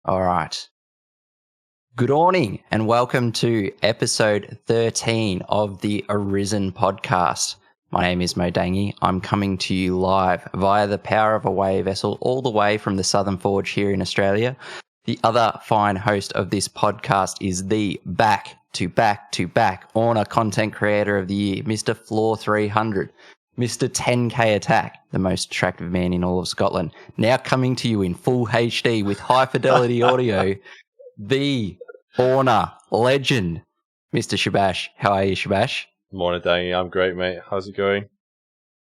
All right. Good morning and welcome to episode 13 of the Arisen podcast. My name is modangy. I'm coming to you live via the power of a wave vessel all the way from the Southern Forge here in Australia. The other fine host of this podcast is the back-to-back Orna content creator of the year, Mr. Floor 300, Mr. 10k Attack, the most attractive man in all of Scotland, now coming to you in full HD with high fidelity audio, the Orna legend, Mr. Shabash. How are you, Shabash? Morning, Dangy. I'm great, mate. How's it going?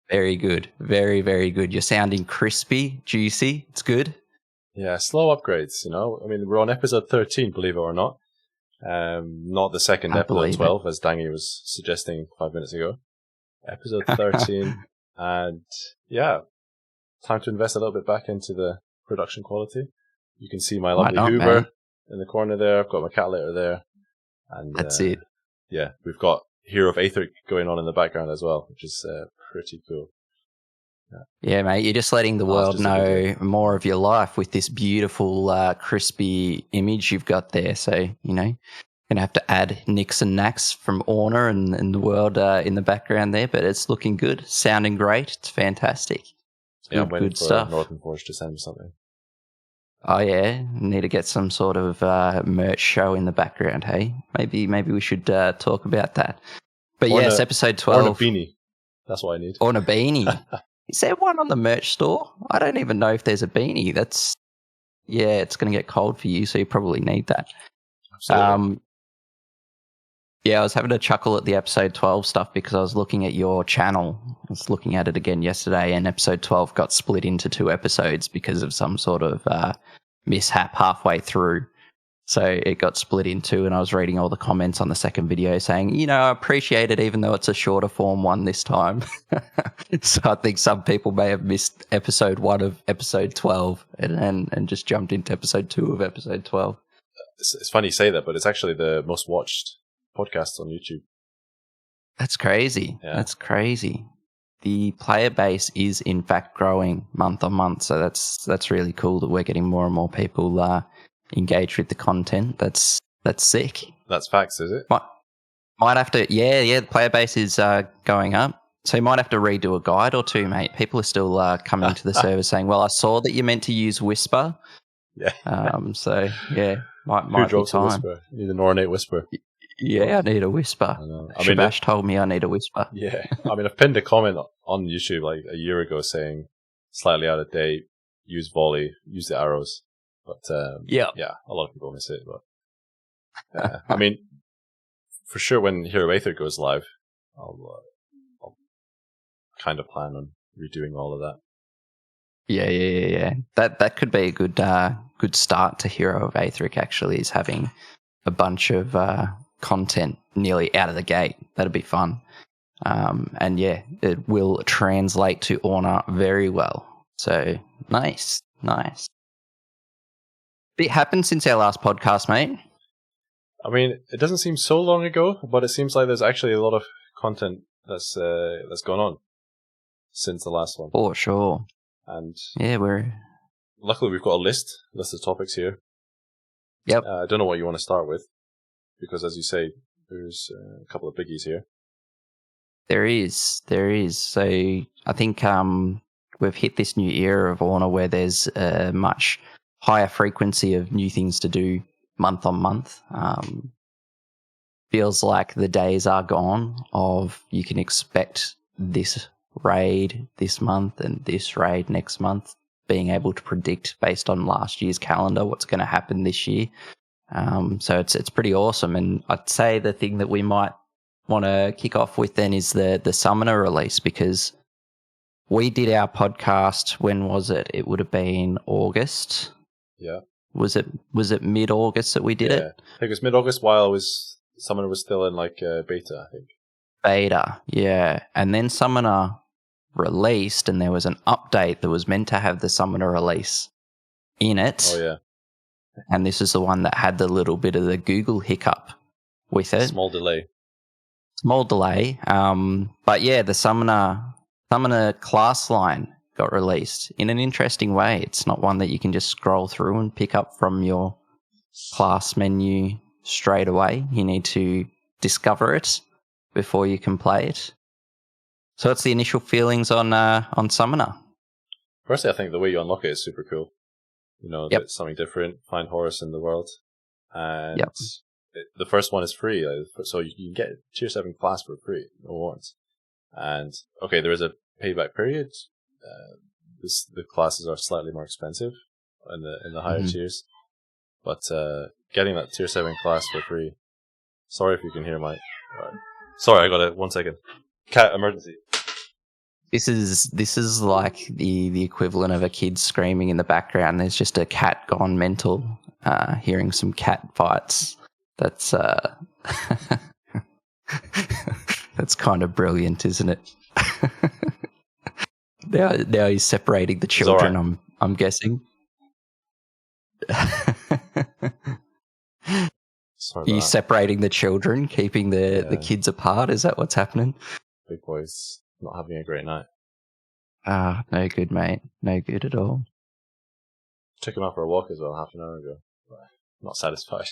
Very good. Very, very good. You're sounding crispy, juicy. It's good. Yeah, slow upgrades, you know. I mean, we're on episode 13, believe it or not. Not the second episode 12, as Dangy was suggesting 5 minutes ago. Episode 13. And yeah, time to invest a little bit back into the production quality. You can see my lovely Hoover in the corner there. I've got my cat litter there. And that's it. Yeah, we've got Hero of Aethric going on in the background as well, which is pretty cool. Yeah, mate, you're just letting the world know more of your life with this beautiful, crispy image you've got there. So, you know, going to have to add nicks and knacks from Orna and the world in the background there, but it's looking good, sounding great. It's fantastic. Yeah, I'm waiting for stuff. Northern Forge to send me something. Oh, yeah, need to get some sort of merch show in the background, hey? Maybe we should talk about that. But yes, episode 12. Orna beanie. That's what I need. Orna beanie. Is there one on the merch store? I don't even know if there's a beanie. It's going to get cold for you, so you probably need that. Absolutely. Yeah, I was having a chuckle at the episode 12 stuff because I was looking at your channel. I was looking at it again yesterday, and episode 12 got split into 2 episodes because of some sort of mishap halfway through. So it got split in 2, and I was reading all the comments on the second video saying, you know, I appreciate it even though it's a shorter form one this time. So I think some people may have missed episode 1 of episode 12 and just jumped into episode 2 of episode 12. It's funny you say that, but it's actually the most watched podcast on YouTube. That's crazy. Yeah. That's crazy. The player base is in fact growing month on month, so that's really cool that we're getting more and more people engaged with the content. That's sick. That's facts, is it? Might have to, yeah. The player base is going up, so you might have to redo a guide or 2, mate. People are still coming to the server saying, "Well, I saw that you meant to use Whisper." Yeah. So yeah, might be time. Whisper? You need an ornate whisper. Yeah, I need a whisper. Shabash told me I need a whisper. Yeah, I mean, I've pinned a comment on YouTube like a year ago saying, slightly out of date, use volley, use the arrows. But yeah, a lot of people miss it. But I mean, for sure, when Hero of Aethric goes live, I'll kind of plan on redoing all of that. Yeah. That could be a good start to Hero of Aethric. Actually, is having a bunch of content nearly out of the gate. That'd be fun. And yeah, it will translate to Orna very well. So nice. It happened since our last podcast, mate. I mean, it doesn't seem so long ago, but it seems like there's actually a lot of content that's gone on since the last one. For sure. And yeah, luckily we've got a list of topics here. Yep. I don't know what you want to start with, because as you say, there's a couple of biggies here. There is. So I think we've hit this new era of Orna where there's a much higher frequency of new things to do month on month. Feels like the days are gone of you can expect this raid this month and this raid next month, being able to predict based on last year's calendar what's going to happen this year. So it's pretty awesome. And I'd say the thing that we might want to kick off with then is the Summoner release, because we did our podcast, when was it? It would have been August. Yeah. Was it mid-August that we did it? I think it was mid-August while Summoner was still in beta, I think. Beta, yeah. And then Summoner released, and there was an update that was meant to have the Summoner release in it. Oh, yeah. And this is the one that had the little bit of the Google hiccup with it. Small delay. But yeah, the Summoner class line got released in an interesting way. It's not one that you can just scroll through and pick up from your class menu straight away. You need to discover it before you can play it. So what's the initial feelings on Summoner? Firstly, I think the way you unlock it is super cool. You know, it's something different, find Horus in the world. And the first one is free, so you can get tier 7 class for free, no warrants. And, okay, there is a payback period. The classes are slightly more expensive in the higher tiers. But getting that tier 7 class for free. Sorry if you can hear my... Sorry, I got it. 1 second. Cat emergency. This is like the equivalent of a kid screaming in the background. There's just a cat gone mental, hearing some cat fights. That's that's kind of brilliant, isn't it? now he's separating the children. Right. I'm guessing. He's separating the children, keeping the kids apart. Is that what's happening? Big boy's not having a great night. No good, mate. No good at all. Took him out for a walk as well half an hour ago. Not satisfied.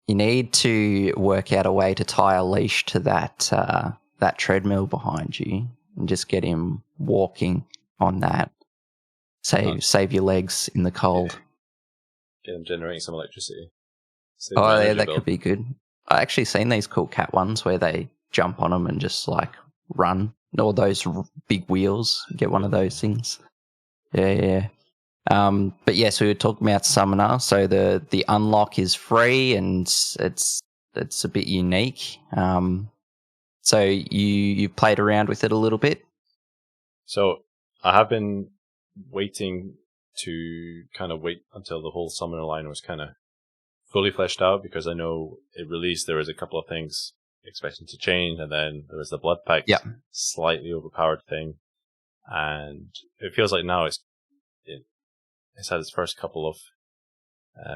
You need to work out a way to tie a leash to that treadmill behind you and just get him walking on that. Save your legs in the cold. Yeah. Get him generating some electricity. That could be good. I actually seen these cool cat ones where they jump on them and just like run. Or those big wheels. Get one of those things. Yeah. But yes, we were talking about Summoner. So the unlock is free and it's a bit unique. So you played around with it a little bit. So I have been waiting to kind of wait until the whole Summoner line was kind of fully fleshed out, because I know it released, there was a couple of things expecting to change, and then there was the Blood Pact slightly overpowered thing, and it feels like now it's had its first couple of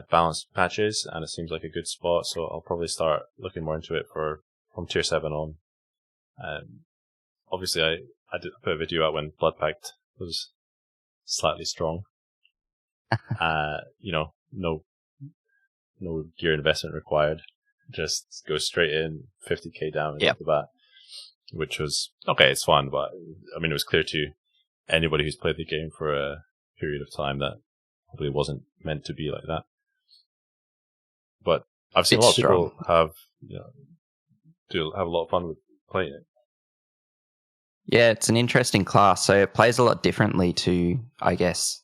balanced patches, and it seems like a good spot, so I'll probably start looking more into it from tier 7 on. Obviously I did put a video out when Blood Pact was slightly strong. No gear investment required. Just go straight in, 50k damage off the bat, which was okay. It's fun, but I mean, it was clear to anybody who's played the game for a period of time that probably wasn't meant to be like that. But I've seen a lot of people have a lot of fun with playing it. Yeah, it's an interesting class. So it plays a lot differently to, I guess,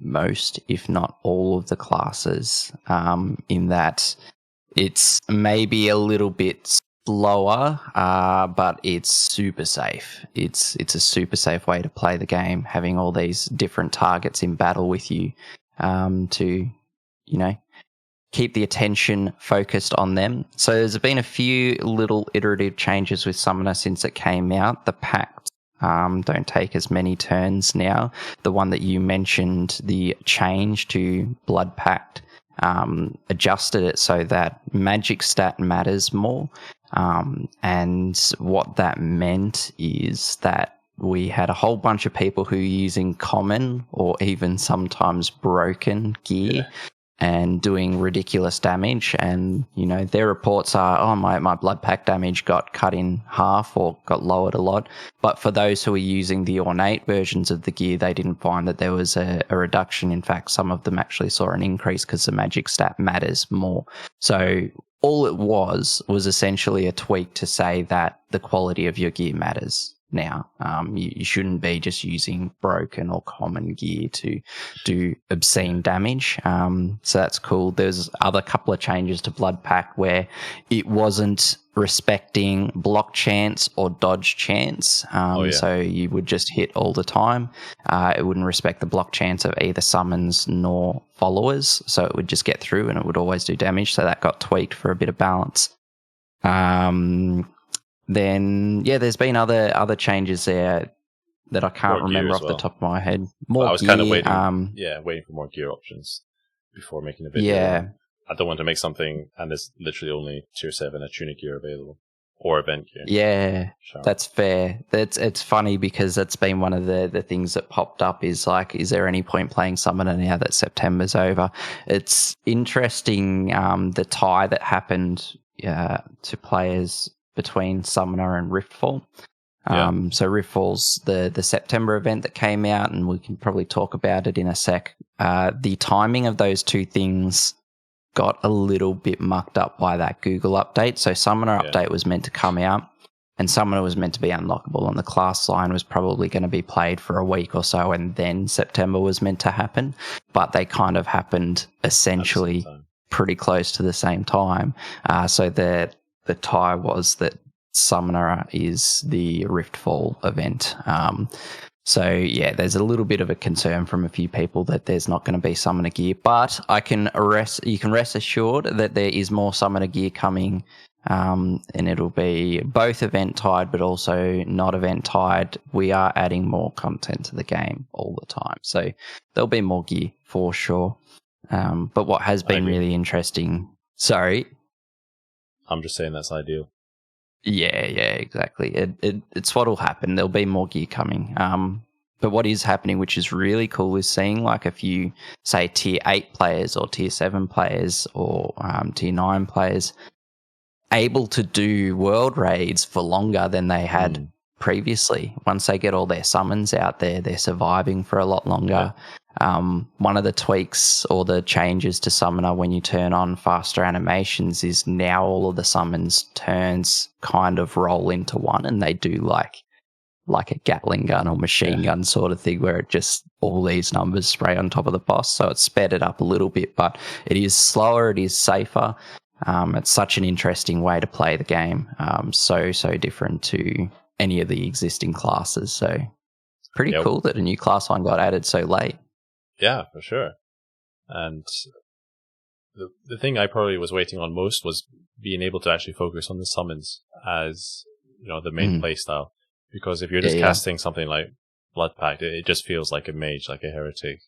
most, if not all, of the classes. In that it's maybe a little bit slower, but it's super safe. It's a super safe way to play the game, having all these different targets in battle with you, to keep the attention focused on them. So there's been a few little iterative changes with Summoner since it came out. The Pact don't take as many turns now. The one that you mentioned, the change to Blood Pact, adjusted it so that magic stat matters more. And what that meant is that we had a whole bunch of people who are using common or even sometimes broken gear and doing ridiculous damage. And, their reports are, my Blood Pact damage got cut in half or got lowered a lot. But for those who are using the ornate versions of the gear, they didn't find that there was a reduction. In fact, some of them actually saw an increase because the magic stat matters more. So all it was essentially a tweak to say that the quality of your gear matters now. You shouldn't be just using broken or common gear to do obscene damage. So that's cool. There's other couple of changes to Blood Pact where it wasn't respecting block chance or dodge chance. So you would just hit all the time. It wouldn't respect the block chance of either summons nor followers. So it would just get through and it would always do damage. So that got tweaked for a bit of balance. Then, there's been other changes there that I can't remember off the top of my head. I was kind of waiting, waiting for more gear options before making a video. I don't want to make something and there's literally only tier 7 a tunic gear available. or event gear. Yeah, Sure. that's fair. It's funny because that's been one of the things that popped up is like, is there any point playing Summoner now that September's over? It's interesting the tie that happened to players between Summoner and Riftfall. So Riftfall's the September event that came out, and we can probably talk about it in a sec. The timing of those two things got a little bit mucked up by that Google update. So Summoner update was meant to come out, and Summoner was meant to be unlockable, and the class line was probably going to be played for a week or so, and then September was meant to happen. But they kind of happened essentially pretty close to the same time. So the tie was that Summoner is the Riftfall event. So yeah, there's a little bit of a concern from a few people that there's not going to be Summoner gear, but you can rest assured that there is more Summoner gear coming, and it'll be both event tied but also not event tied. We are adding more content to the game all the time, so there'll be more gear for sure. But what has been really interesting, sorry, I'm just saying that's ideal. Yeah, exactly. It's what'll happen. There'll be more gear coming. But what is happening, which is really cool, is seeing like a few, say, tier 8 players or tier 7 players or tier 9 players able to do world raids for longer than they had previously. Once they get all their summons out there, they're surviving for a lot longer. One of the tweaks or the changes to Summoner when you turn on faster animations is now all of the summons turns kind of roll into one, and they do like a Gatling gun or machine gun sort of thing, where it just all these numbers spray on top of the boss. So it's sped it up a little bit, but it is slower, it is safer. It's such an interesting way to play the game. So different to any of the existing classes. So it's pretty cool that a new class line got added so late. Yeah, for sure. And the thing I probably was waiting on most was being able to actually focus on the summons as, the main play style. Because if you're just casting something like Blood Pact, it just feels like a mage, like a heretic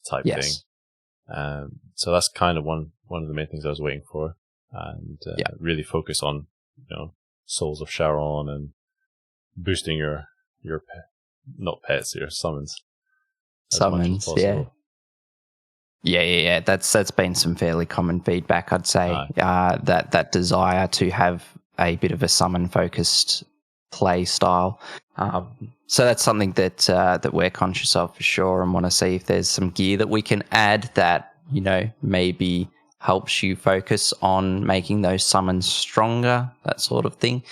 type thing. So that's kind of one of the main things I was waiting for, and really focus on Souls of Sharon and boosting your not pets, your summons. Summons, yeah. That's been some fairly common feedback, I'd say. That desire to have a bit of a summon focused play style. So that's something that we're conscious of for sure, and want to see if there's some gear that we can add that maybe helps you focus on making those summons stronger, that sort of thing.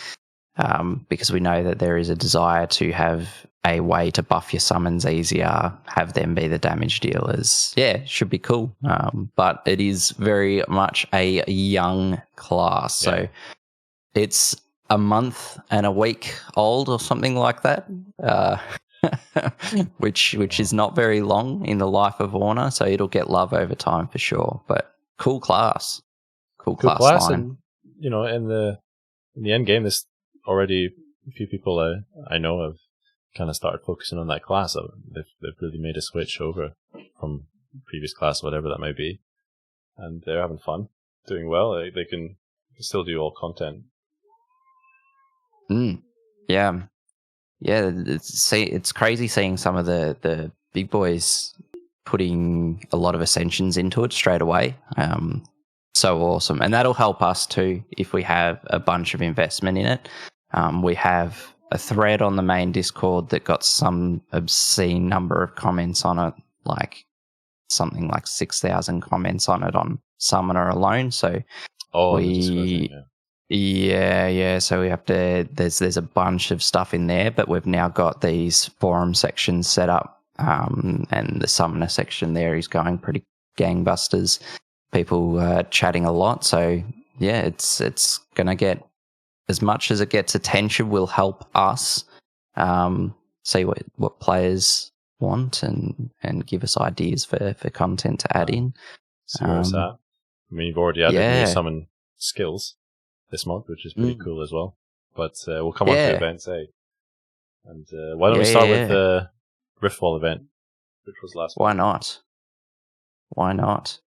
Because we know that there is a desire to have a way to buff your summons easier, have them be the damage dealers. Yeah, should be cool. But it is very much a young class. So it's a month and a week old or something like that, which is not very long in the life of Orna. So it'll get love over time for sure. But cool class. Cool class line. And, in the end game, there's already a few people I know have kind of started focusing on that class. They've really made a switch over from previous class, whatever that may be, and they're having fun, doing well. They can still do all content. Yeah. It's crazy seeing some of the big boys putting a lot of ascensions into it straight away. So awesome, and that'll help us too if we have a bunch of investment in it. We have a thread on the main Discord that got some obscene number of comments on it, like something like 6,000 comments on it on Summoner alone. So so we have to, there's a bunch of stuff in there, but we've now got these forum sections set up, and the Summoner section there is going pretty gangbusters. People chatting a lot. So yeah, it's gonna get, as much as it gets attention, will help us see what players want and give us ideas for content to add in. See where it's at. I mean, you've already added new summon skills this month, which is pretty cool as well. But we'll come on to events, And why don't we start with the Riftfall event, which was last week? Why not?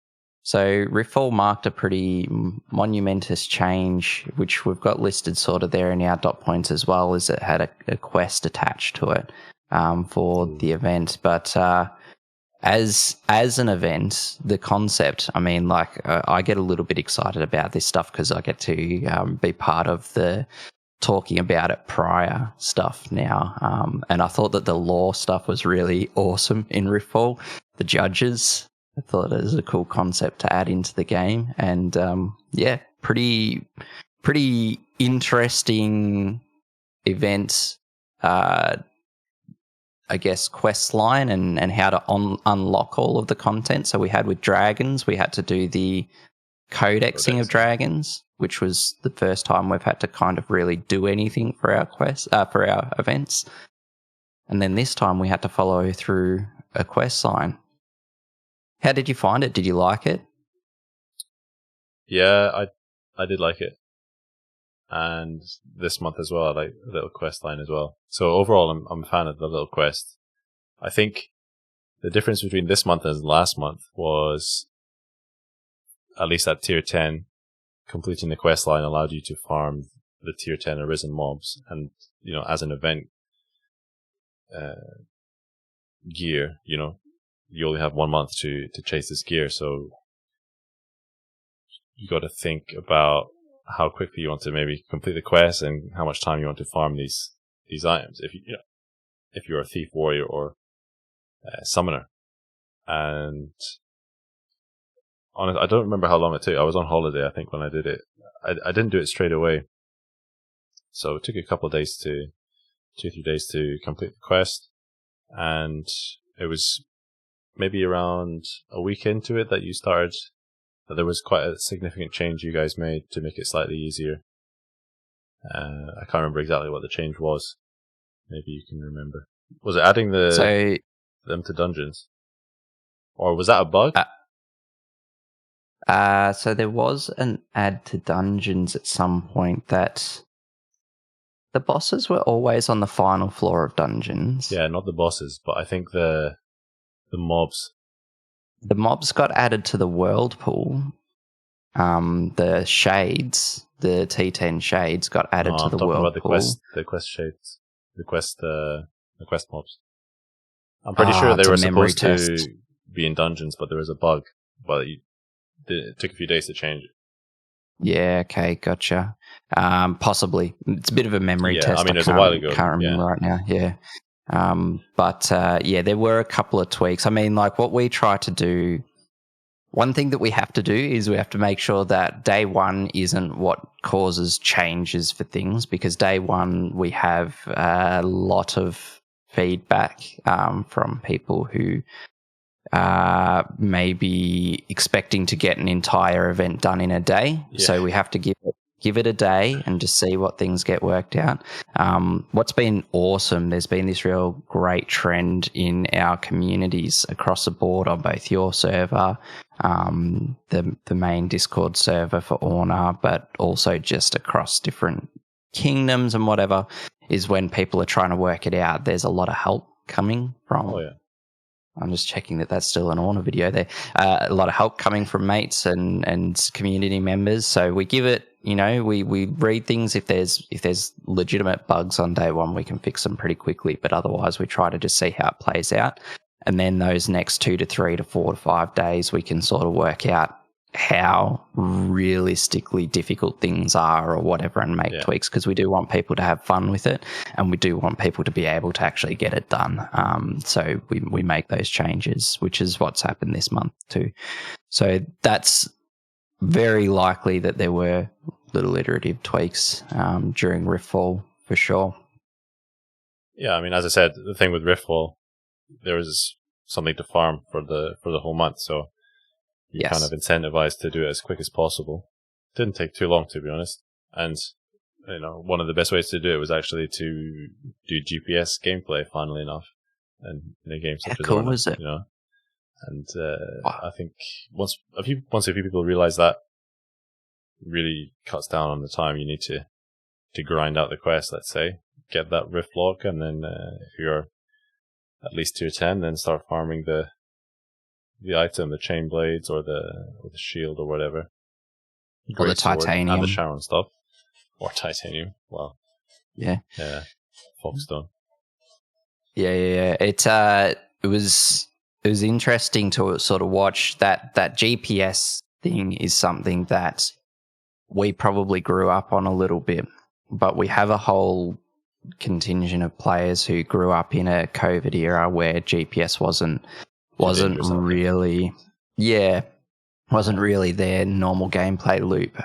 So Riftfall marked a pretty monumentous change, which we've got listed sort of there in our dot points as well, as it had a quest attached to it for the event. But as an event, the concept, I mean, like I get a little bit excited about this stuff because I get to be part of the talking about it prior stuff now. And I thought that the lore stuff was really awesome in Riftfall. The judges, I thought it was a cool concept to add into the game. And yeah, pretty interesting event, I guess, quest line and how to unlock all of the content. So we had with dragons, we had to do the codexing of dragons, which was the first time we've had to kind of really do anything for our for our events. And then this time we had to follow through a quest line. How did you find it? Did you like it? Yeah, I did like it. And this month as well, I like a little quest line as well. So overall, I'm a fan of the little quest. I think the difference between this month and last month was, at least at tier 10, completing the quest line allowed you to farm the tier 10 Arisen mobs. And, you know, as an event gear, you know, you only have 1 month to chase this gear. So you got to think about how quickly you want to maybe complete the quest and how much time you want to farm these items. If you're a thief, warrior, or summoner. And honestly, I don't remember how long it took. I was on holiday, I think, when I did it. I didn't do it straight away. So it took a couple of days 2-3 days to complete the quest. And it was maybe around a week into it that you started, that there was quite a significant change you guys made to make it slightly easier. I can't remember exactly what the change was. Maybe you can remember. Was it adding them to dungeons? Or was that a bug? So there was an add to dungeons at some point that the bosses were always on the final floor of dungeons. Yeah, not the bosses, but I think the mobs. The mobs got added to the world pool. The shades, the T10 shades, got added to the world pool. The quest shades, the quest mobs. I'm pretty sure they were supposed to be in dungeons, but there was a bug. But it took a few days to change it. Yeah, okay, gotcha. Possibly. It's a bit of a memory test. I mean, it was a while ago. Can't remember right now, yeah. But there were a couple of tweaks. I mean, like what we try to do, one thing that we have to do is we have to make sure that day one isn't what causes changes for things, because day one we have a lot of feedback from people who may be expecting to get an entire event done in a day. Yeah. So we have to give it a day and just see what things get worked out. What's been awesome, there's been this real great trend in our communities across the board on both your server, the main Discord server for Orna, but also just across different kingdoms and whatever, is when people are trying to work it out, there's a lot of help coming from... Oh, yeah. I'm just checking that that's still an Orna video there. A lot of help coming from mates and community members. So we give it, we read things. If there's legitimate bugs on day one, we can fix them pretty quickly. But otherwise, we try to just see how it plays out. And then those next 2 to 3 to 4 to 5 days, we can sort of work out how realistically difficult things are or whatever and make tweaks, because we do want people to have fun with it and we do want people to be able to actually get it done. So we make those changes, which is what's happened this month too. So that's very likely that there were little iterative tweaks during Riftfall for sure. Yeah, I mean, as I said, the thing with Riftfall, there was something to farm for the whole month, so you're kind of incentivized to do it as quick as possible. Didn't take too long, to be honest. And, one of the best ways to do it was actually to do GPS gameplay, funnily enough, and in a game such as Orna, was it? And I think once a few people realize that, really cuts down on the time you need to grind out the quest, let's say, get that rift lock, and then if you're at least tier 10, then start farming the the item, the chain blades or the shield or whatever, or the titanium, and the Sharon stuff, or titanium. Wow. Yeah. Foxstone. Yeah. It was interesting to sort of watch that GPS thing is something that we probably grew up on a little bit, but we have a whole contingent of players who grew up in a COVID era where GPS wasn't really their normal gameplay loop.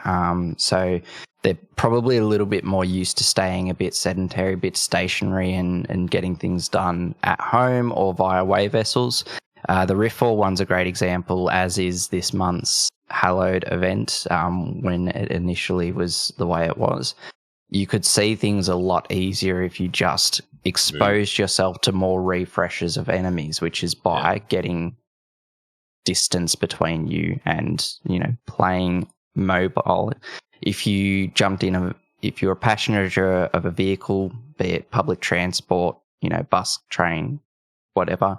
So they're probably a little bit more used to staying a bit sedentary, a bit stationary, and getting things done at home or via way vessels. The Riftfall one's a great example, as is this month's Hallowed event. When it initially was the way it was, you could see things a lot easier if you just exposed yourself to more refreshes of enemies, which is by getting distance between you and, playing mobile. If you jumped in, if you're a passenger of a vehicle, be it public transport, bus, train, whatever,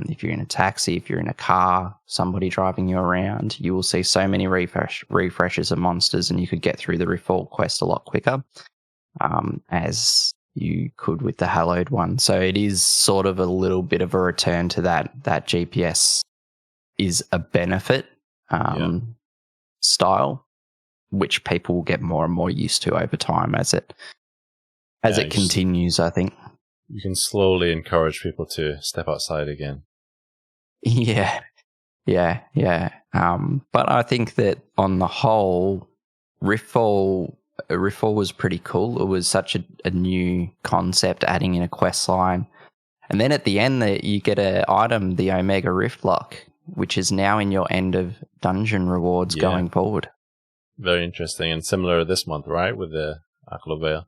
if you're in a taxi, if you're in a car, somebody driving you around, you will see so many refreshes of monsters, and you could get through the Riftfall quest a lot quicker, as you could with the Hallowed one. So it is sort of a little bit of a return to that GPS is a benefit style, which people will get more and more used to over time as it continues, I think. You can slowly encourage people to step outside again. Yeah. But I think that on the whole, Riftfall was pretty cool. It was such a new concept, adding in a quest line. And then at the end, you get an item, the Omega Rift Lock, which is now in your end of dungeon rewards going forward. Very interesting, and similar this month, right, with the Aklovea.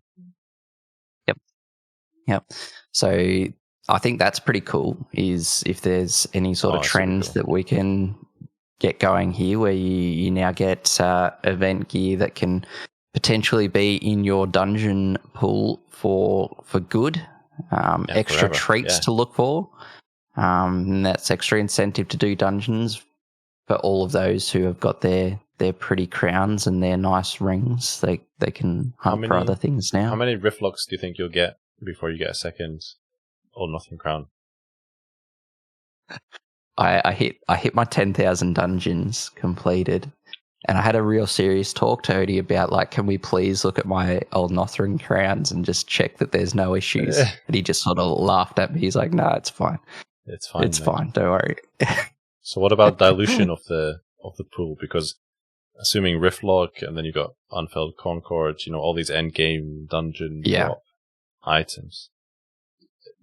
Yep. So I think that's pretty cool, is if there's any sort of trends that we can get going here, where you now get event gear that can potentially be in your dungeon pool for good, extra treats to look for, and that's extra incentive to do dungeons for all of those who have got their pretty crowns and their nice rings. They can hunt for other things now. How many rift locks do you think you'll get before you get a second All Nothing crown? I hit my 10,000 dungeons completed, and I had a real serious talk to Odie about, like, can we please look at my Old Nothring crowns and just check that there's no issues? And he just sort of laughed at me. He's like, "No, it's fine. It's fine. Don't worry." So what about dilution of the pool? Because assuming Riftlock, and then you got Unfelled Concord, all these end game dungeon drop items.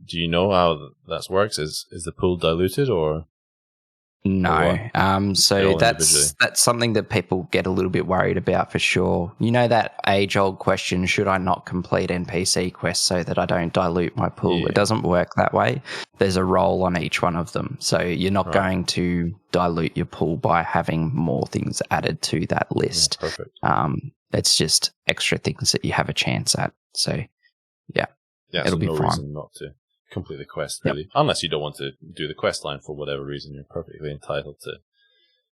Do you know how that works? Is the pool diluted or no? So that's something that people get a little bit worried about, for sure. That age-old question: should I not complete NPC quests so that I don't dilute my pool? Yeah. It doesn't work that way. There's a role on each one of them, so you're not going to dilute your pool by having more things added to that list. Yeah, perfect. It's just extra things that you have a chance at. So it'll be fine. Reason not to complete the quest, really. Unless you don't want to do the quest line for whatever reason. You're perfectly entitled to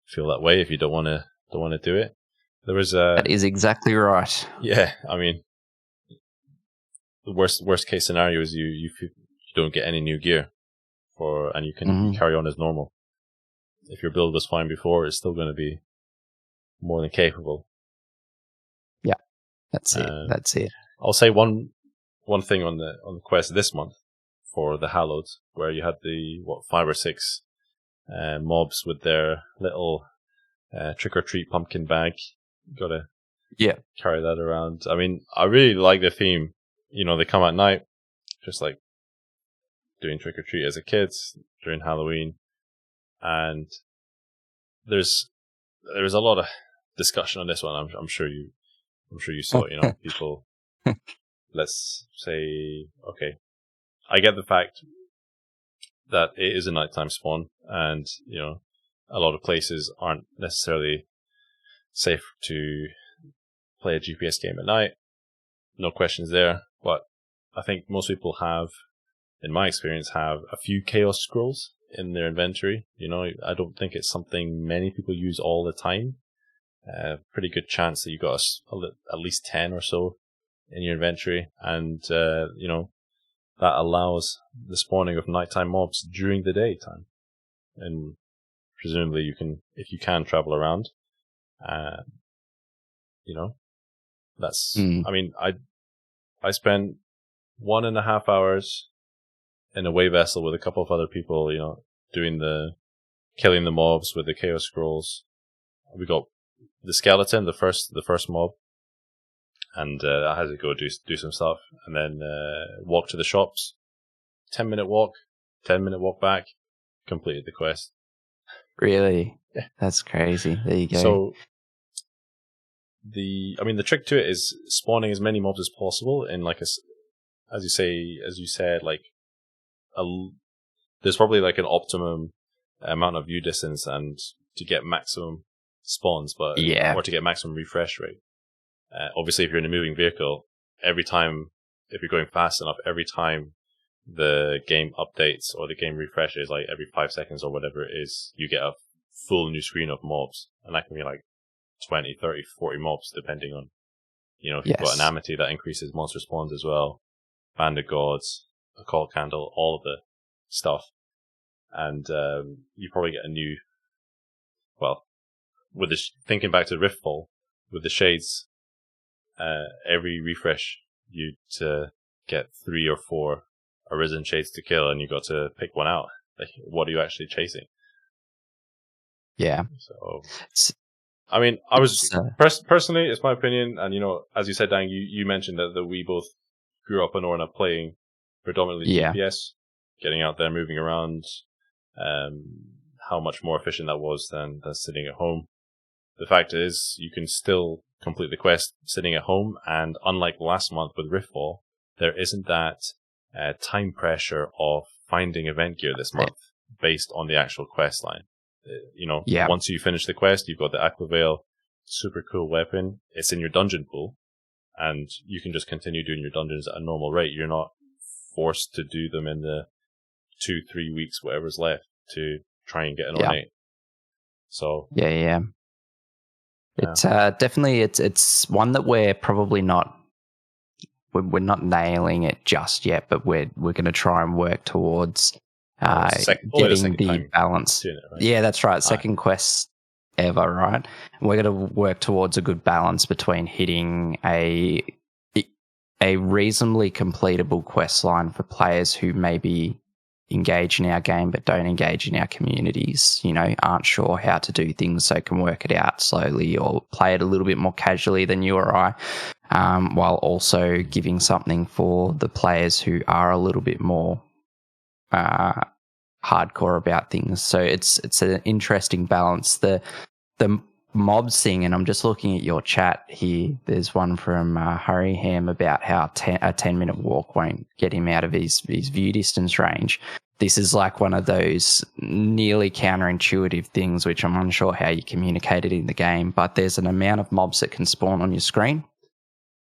feel that way if you don't want to do it. That is exactly right. Yeah, I mean, the worst case scenario is you don't get any new gear and you can carry on as normal. If your build was fine before, it's still going to be more than capable. Yeah, that's it. I'll say one thing on the quest this month for the Hallowed, where you had the 5 or 6 mobs with their little trick or treat pumpkin bag. You gotta carry that around. I mean, I really like the theme. They come at night, just like doing trick or treat as a kid during Halloween, and there's a lot of discussion on this one. I'm sure you saw it. People. Let's say, okay, I get the fact that it is a nighttime spawn, and a lot of places aren't necessarily safe to play a GPS game at night. No questions there. But I think most people have, in my experience, have a few chaos scrolls in their inventory. You know, I don't think it's something many people use all the time. Pretty good chance that you got at least 10 or so in your inventory, and you know, that allows the spawning of nighttime mobs during the daytime, and presumably you can, if you can travel around, you know, that's. I mean, I spent 1.5 hours in a way vessel with a couple of other people, you know, killing the mobs with the chaos scrolls. We got the skeleton, the first mob, and I had to go do some stuff, and then walk to the shops. 10-minute walk, 10-minute walk back, completed the quest. Really? Yeah. That's crazy. There you go. So the trick to it is spawning as many mobs as possible in like as you said, like there's probably like an optimum amount of view distance and to get maximum spawns, but or to get maximum refresh rate. Obviously, if you're in a moving vehicle, if you're going fast enough, every time the game updates or the game refreshes, like every 5 seconds or whatever it is, you get a full new screen of mobs, and that can be like 20, 30, 40 mobs, depending on, you know, if you've got an Amity that increases monster spawns as well, Band of Gods, Occult Candle, all of the stuff, and you probably get a new, well, with thinking back to Riftfall, with the shades, every refresh you'd get 3 or 4 Arisen shades to kill, and you got to pick one out. Like, what are you actually chasing? Yeah. So, I mean, I was personally, it's my opinion, and you know, as you said, Dan, you mentioned that we both grew up in Orna playing predominantly DPS, getting out there, moving around. How much more efficient that was than sitting at home. The fact is, you can still complete the quest sitting at home, and unlike last month with Riftfall, there isn't that time pressure of finding event gear this month based on the actual quest line. You know, once you finish the quest, you've got the Aquaveil, super cool weapon. It's in your dungeon pool, and you can just continue doing your dungeons at a normal rate. You're not forced to do them in the 2-3 weeks, whatever's left, to try and get an ornate. So it's definitely it's one that we're probably not nailing it just yet, but we're going to try and work towards getting the balance. It, right? Yeah, that's right. Second quest ever, right? And we're going to work towards a good balance between hitting a reasonably completable quest line for players who maybe engage in our game but don't engage in our communities, you know, aren't sure how to do things, so can work it out slowly or play it a little bit more casually than you or I, while also giving something for the players who are a little bit more hardcore about things. So it's an interesting balance. The mobs thing, and I'm just looking at your chat here, there's one from RAHIM about how a 10-minute walk won't get him out of his view distance range. This is like one of those nearly counterintuitive things, which I'm unsure how you communicate it in the game, but there's an amount of mobs that can spawn on your screen,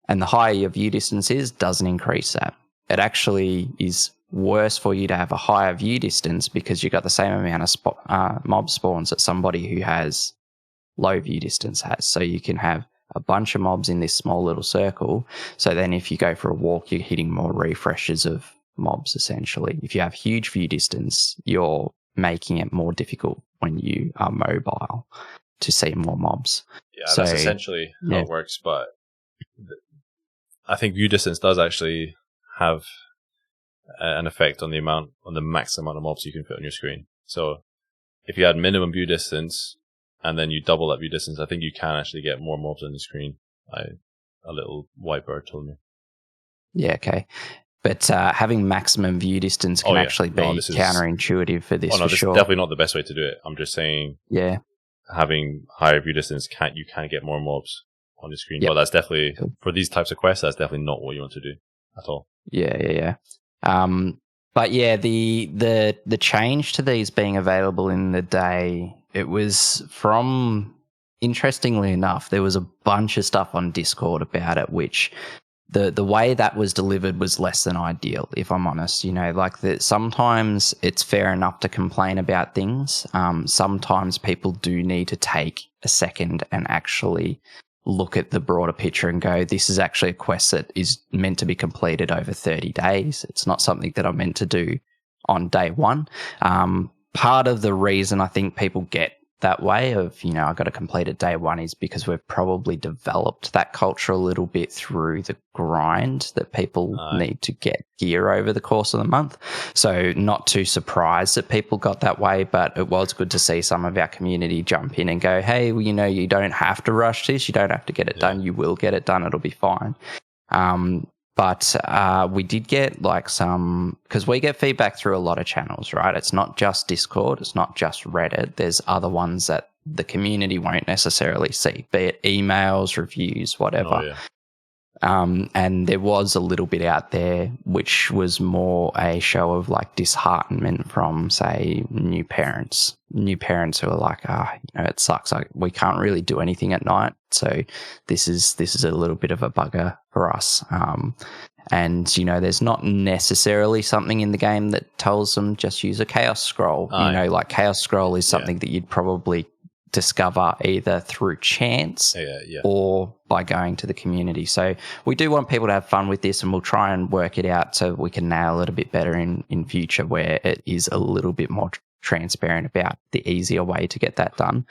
and the higher your view distance is, doesn't increase that. It actually is worse for you to have a higher view distance because you've got the same amount of mob spawns that somebody who has low view distance has. So you can have a bunch of mobs in this small little circle. So then if you go for a walk, you're hitting more refreshes of mobs, essentially. If you have huge view distance, you're making it more difficult when you are mobile to see more mobs. Yeah, so, that's essentially how it works. But I think view distance does actually have an effect on the max amount of mobs you can fit on your screen. So if you had minimum view distance and then you double that view distance, I think you can actually get more mobs on the screen. A little white bird told me. Yeah, okay. But having maximum view distance can actually be counterintuitive for this, for sure. This is definitely not the best way to do it. I'm just saying, having higher view distance, you can get more mobs on the screen. But that's definitely, for these types of quests, that's definitely not what you want to do at all. Yeah. But yeah, the change to these being available in the day, it was from, interestingly enough, there was a bunch of stuff on Discord about it, which the way that was delivered was less than ideal, if I'm honest. Like sometimes it's fair enough to complain about things. Sometimes people do need to take a second and actually look at the broader picture and go, this is actually a quest that is meant to be completed over 30 days. It's not something that I'm meant to do on day one. Part of the reason I think people get that way of, I got to complete it day one is because we've probably developed that culture a little bit through the grind that people need to get gear over the course of the month. So not too surprised that people got that way, but it was good to see some of our community jump in and go, hey, well, you don't have to rush this. You don't have to get it done. You will get it done. It'll be fine. But we did get because we get feedback through a lot of channels, right? It's not just Discord. It's not just Reddit. There's other ones that the community won't necessarily see, be it emails, reviews, whatever. Oh, yeah. And there was a little bit out there which was more a show of disheartenment from, say, new parents who are like, it sucks. We can't really do anything at night. So this is a little bit of a bugger for us. And there's not necessarily something in the game that tells them just use a chaos scroll. Chaos scroll is something that you'd probably discover either through chance or by going to the community. So we do want people to have fun with this, and we'll try and work it out so we can nail it a bit better in future, where it is a little bit more transparent about the easier way to get that done,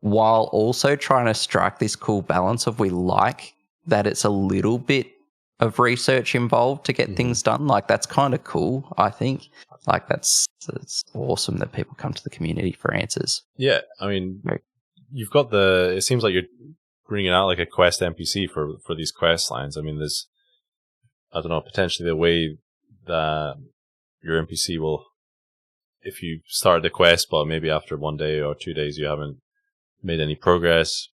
while also trying to strike this cool balance of we like that it's a little bit of research involved to get things done. That's kind of cool, I think. It's awesome that people come to the community for answers. Yeah, I mean, you've got it seems like you're bringing out like a quest NPC for these quest lines. I mean, there's, I don't know, potentially the way that your NPC will, if you start the quest, but maybe after 1 day or 2 days you haven't made any progress,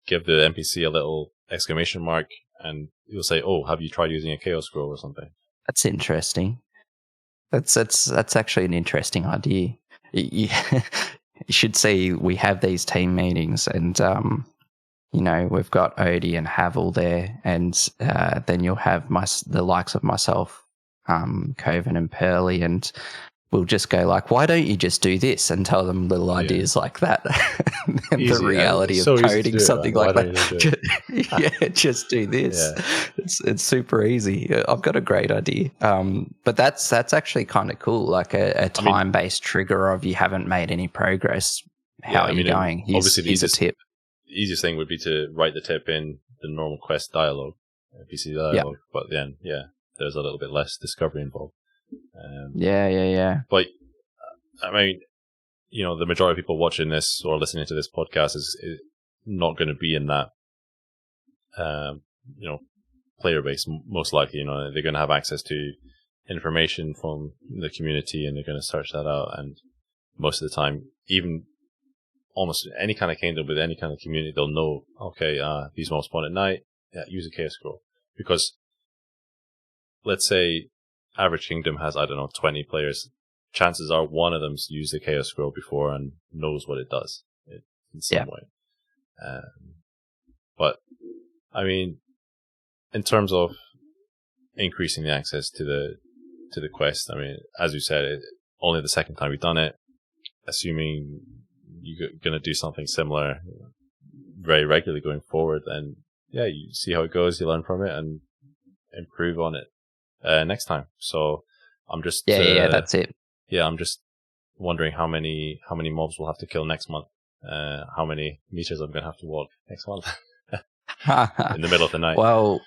give the NPC a little exclamation mark and you'll say, oh, have you tried using a chaos scroll or something? That's interesting. That's actually an interesting idea. You should see we have these team meetings, and we've got Odie and Havel there, and then you'll have the likes of myself, Coven and Pearly, and we'll just go why don't you just do this, and tell them little ideas like that. And easy, the reality of coding something like that. Just do this. Yeah. It's super easy. I've got a great idea. But that's actually kind of cool. Like a time-based trigger of you haven't made any progress. How are you going? Here's a tip. The easiest thing would be to write the tip in the normal quest dialogue, PC dialogue. But then, there's a little bit less discovery involved. But I mean, the majority of people watching this or listening to this podcast is not going to be in that, player base. Most likely, they're going to have access to information from the community, and they're going to search that out. And most of the time, even almost any kind of kingdom with any kind of community, they'll know, okay, these mobs spawn at night. Yeah, use a chaos scroll, because let's say average kingdom has, 20 players. Chances are one of them's used the chaos scroll before and knows what it does in some way. But I mean, in terms of increasing the access to the quest, I mean, as you said, only the second time we've done it. Assuming you're going to do something similar very regularly going forward, then you see how it goes, you learn from it, and improve on it next time. So I'm just that's it. Yeah, I'm just wondering how many mobs we'll have to kill next month. How many meters I'm going to have to walk next month in the middle of the night. Well,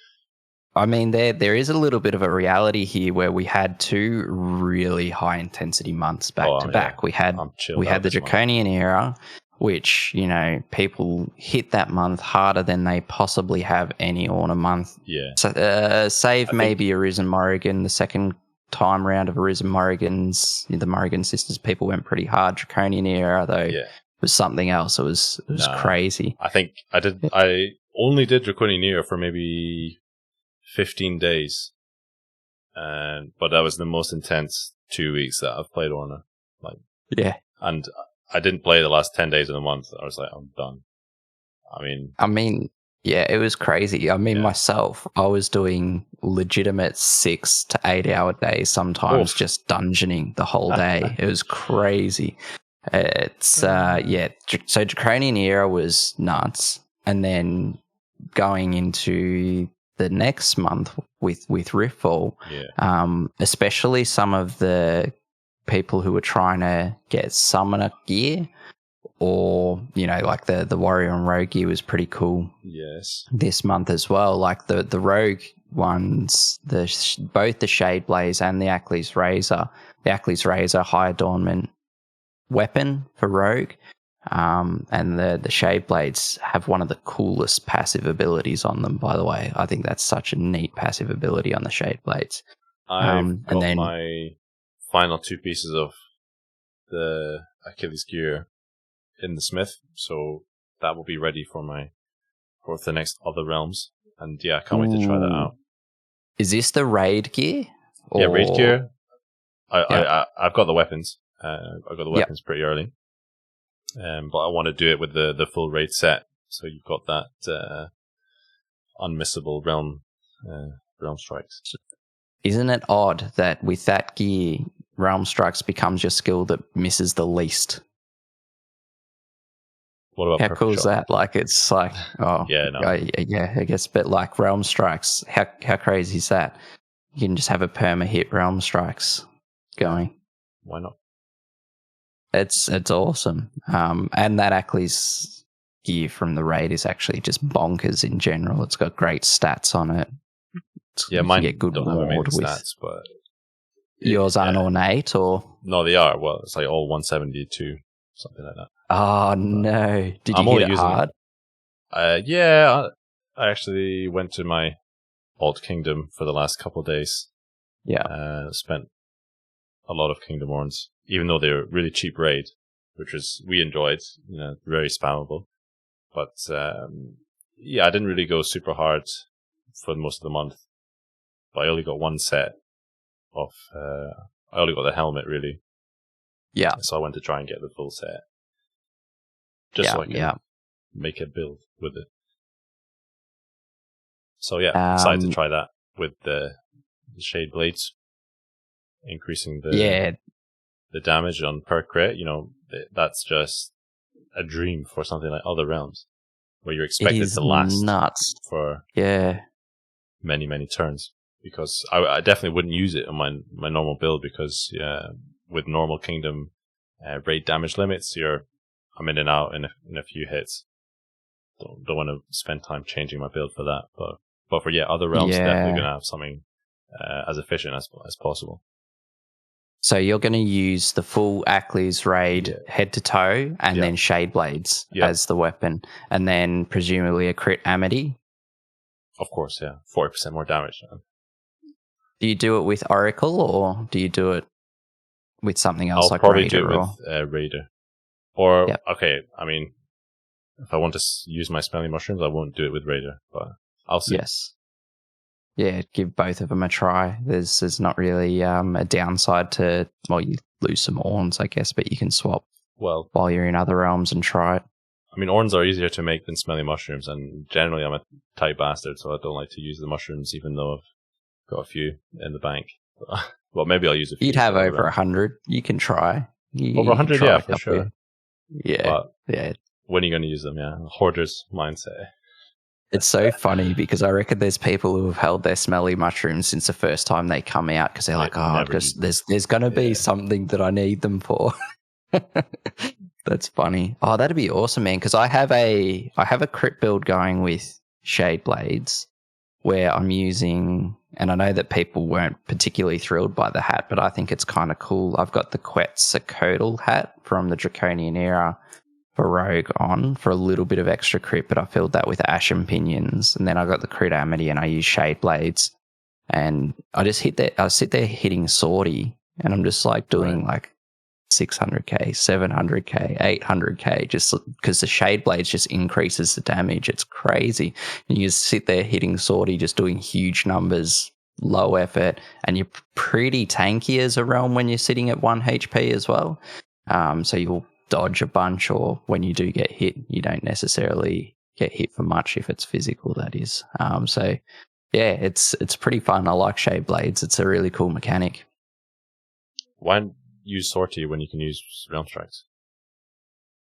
I mean, there is a little bit of a reality here where we had 2 really high intensity months back to back. We had the Draconian Era, which, people hit that month harder than they possibly have any Orna month. Yeah. So, save maybe Arisen Morrigan, the second time round of Arisen Morrigan's, the Morrigan sisters, people went pretty hard. Draconian Era, though, was something else. It was crazy. I think I only did Draconian Era for maybe 15 days. But that was the most intense 2 weeks that I've played Orna. And I didn't play the last 10 days of the month. I was like, I'm done. I mean, Yeah, it was crazy. I mean, myself, I was doing legitimate 6 to 8 hour days, sometimes just dungeoning the whole day. It was crazy. It's, so Draconian Era was nuts. And then going into the next month with Riftfall, especially some of the people who were trying to get summoner gear, or like the warrior and rogue gear was pretty cool. Yes, this month as well. Like the rogue ones, both the Shade Blaze and the Ackley's Razor. The Ackley's Razor, high adornment weapon for rogue, and the Shade Blades have one of the coolest passive abilities on them. By the way, I think that's such a neat passive ability on the Shade Blades. I've got my final 2 pieces of the Achilles gear in the smith, so that will be ready for the next other realms, and I can't wait to try that out. Is this the raid gear? Yeah, raid gear. I've got the weapons. I got the weapons pretty early, but I want to do it with the full raid set. So you've got that unmissable realm strikes. Isn't it odd that with that gear, realm strikes becomes your skill that misses the least? What about how cool is that? Like, it's like, I guess, but like realm strikes, how crazy is that? You can just have a perma hit realm strikes going. Why not? It's awesome. And that Ackley's gear from the raid is actually just bonkers in general. It's got great stats on it. Mine get good don't have amazing stats, but yours aren't ornate, or no, they are. Well, it's like all 172, something like that. Oh no! Did you hit it hard? I actually went to my Alt Kingdom for the last couple of days. Yeah, spent a lot of Kingdom Horns, even though they're really cheap raid, which we enjoyed. Very spammable. But I didn't really go super hard for most of the month. But I only got one set of. I only got the helmet really. Yeah. So I went to try and get the full set. Just so I can make a build with it. So decided to try that with the Shade Blades, increasing the damage on per crit. That's just a dream for something like Other Realms, where you're expected to last for many, many turns. Because I definitely wouldn't use it on my normal build, because with normal Kingdom raid damage limits, I'm in and out in a few hits. Don't want to spend time changing my build for that. But for Other Realms, definitely going to have something as efficient as possible. So you're going to use the full Ackley's raid head to toe, and then Shade Blades as the weapon, and then presumably a crit Amity. Of course, 40% more damage. Do you do it with Oracle, or do you do it with something else? I'll probably do it with Raider. Or, okay, I mean, if I want to use my smelly mushrooms, I won't do it with Raider, but I'll see. Yes. Yeah, give both of them a try. There's not really a downside to, you lose some Orns, I guess, but you can swap while you're in Other Realms and try it. I mean, Orns are easier to make than smelly mushrooms, and generally I'm a tight bastard, so I don't like to use the mushrooms, even though I've got a few in the bank. Well, maybe I'll use a few. You'd have over 100. You can try. Over 100, yeah, for sure. Yeah, When are you going to use them? Hoarder's mindset. It's so funny because I reckon there's people who have held their smelly mushrooms since the first time they come out, because they're like, there's going to be something that I need them for. That's funny. Oh, that'd be awesome, man. Because I have a crit build going with Shade Blades where I'm using, and I know that people weren't particularly thrilled by the hat, but I think it's kind of cool. I've got the Quetzalcoatl hat from the Draconian Era for Rogue on for a little bit of extra crit, but I filled that with Ashen Pinions, and then I got the crit Amity, and I use Shade Blades, and I just I sit there hitting Sortie, and I'm just like doing like 600k, 700k, 800k, just because the Shade Blades just increases the damage. It's crazy. And you just sit there hitting Sortie, just doing huge numbers, low effort, and you're pretty tanky as a realm when you're sitting at 1 HP as well. So you'll dodge a bunch, or when you do get hit, you don't necessarily get hit for much if it's physical, that is. So yeah, it's pretty fun. I like Shade Blades. It's a really cool mechanic. Why use Sortie when you can use Realm Strikes?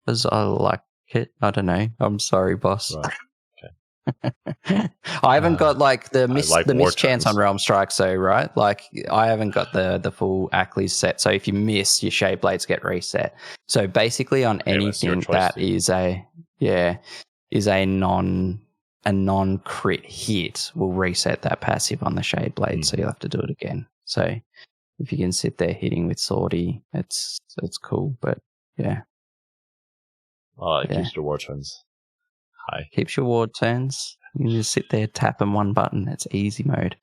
Because I like it. I don't know. I'm sorry, boss. Right. I haven't got like the miss chance on Realm Strikes, though, right? Like I haven't got the full Ackley's set. So if you miss, your Shade Blades get reset. So basically, on anything that is a non crit hit, will reset that passive on the Shade Blade. So you'll have to do it again. So if you can sit there hitting with Sortie, it's cool. But yeah. Oh, it keeps your war turns high. Keeps your ward turns. You can just sit there tapping one button. It's easy mode.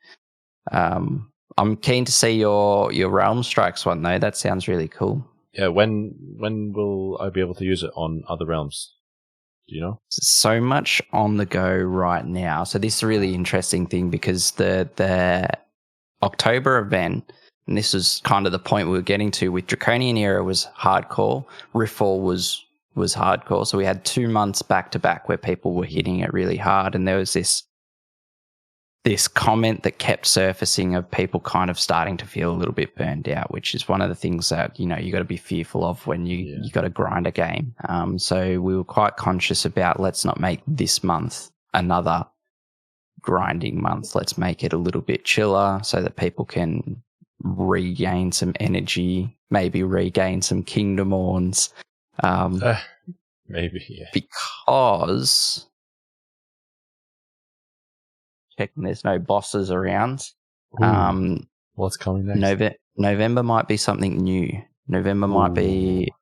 I'm keen to see your Realm Strikes one though. That sounds really cool. Yeah, when will I be able to use it on other realms? Do you know? So much on the go right now. So this is a really interesting thing because the October event, and this is kind of the point we were getting to with Draconian Era was hardcore. Riftfall was hardcore. So we had 2 months back to back where people were hitting it really hard, and there was this comment that kept surfacing of people kind of starting to feel a little bit burned out, which is one of the things that you got to be fearful of when you got to grind a game. So we were quite conscious about let's not make this month another grinding month. Let's make it a little bit chiller so that people can regain some energy, maybe regain some Kingdom Orns. Maybe, yeah. Because checking there's no bosses around. What's coming next? November might be something new. November might be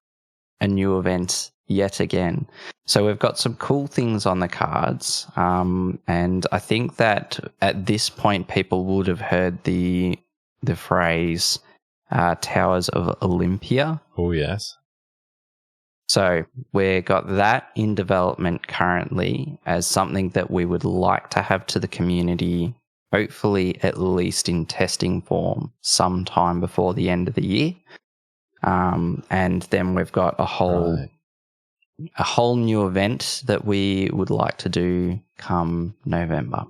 a new event yet again. So we've got some cool things on the cards. And I think that at this point people would have heard the phrase Towers of Olympia. Oh, yes. So we've got that in development currently as something that we would like to have to the community, hopefully at least in testing form sometime before the end of the year. And then we've got a whole new event that we would like to do come November.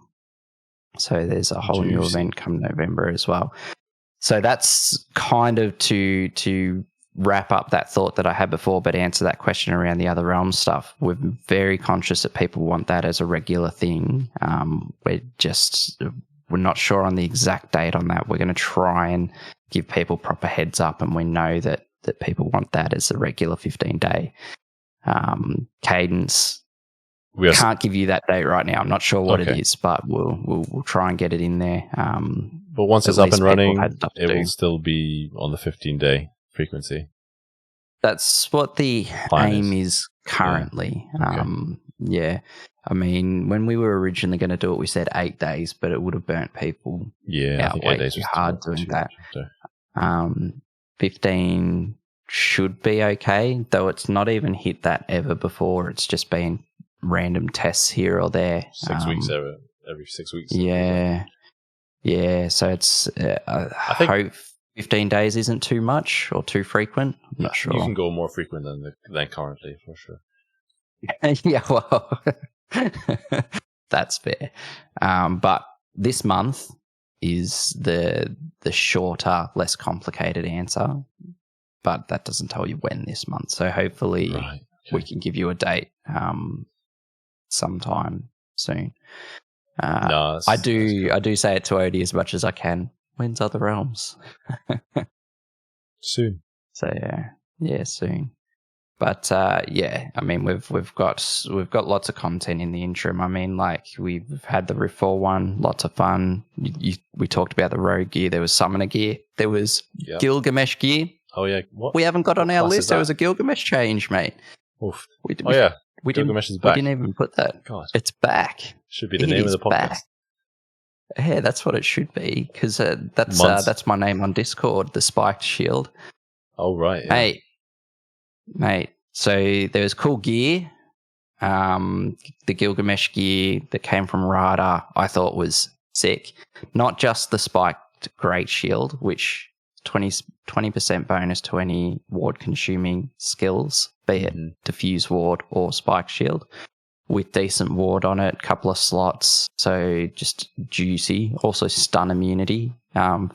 So there's a whole new event come November as well. So that's kind of to wrap up that thought that I had before, but answer that question around the other realm stuff. We're very conscious that people want that as a regular thing. We're not sure on the exact date on that. We're going to try and give people proper heads up, and we know that people want that as a regular 15-day cadence. We can't give you that date right now. I'm not sure what it is, but we'll try and get it in there. But once it's up and running, it will still be on the 15-day frequency. That's what the aim is currently. Yeah. I mean, when we were originally going to do it, we said 8 days, but it would have burnt people. Yeah, I think 8 days was hard doing that. 15 should be okay, though it's not even hit that ever before. It's just been random tests here or there. 6 weeks every 6 weeks. Yeah. Yeah, so it's I hope 15 days isn't too much or too frequent. I'm not sure. You can go more frequent than currently, for sure. Yeah, well, that's fair. But this month is the shorter, less complicated answer. But that doesn't tell you when this month. So hopefully we can give you a date sometime soon. I do say it to Odie as much as I can. When's Other Realms? Soon. So yeah, soon. But I mean we've got lots of content in the interim. I mean, like we've had the Riftfall one, lots of fun. We talked about the rogue gear. There was summoner gear. There was Gilgamesh gear. Oh yeah, we haven't got on our list. There was a Gilgamesh change, mate. Oof. Gilgamesh is back. We didn't even put that. God. It's back. Should be the name of the podcast. Back. Yeah, that's what it should be, because that's my name on Discord, the Spiked Shield. Oh, right. Yeah. Hey, mate. So there's cool gear. The Gilgamesh gear that came from Radar, I thought was sick. Not just the Spiked Great Shield, which 20% bonus to any ward consuming skills, be it diffuse ward or spike shield. with decent ward on it, couple of slots, so just juicy. Also stun immunity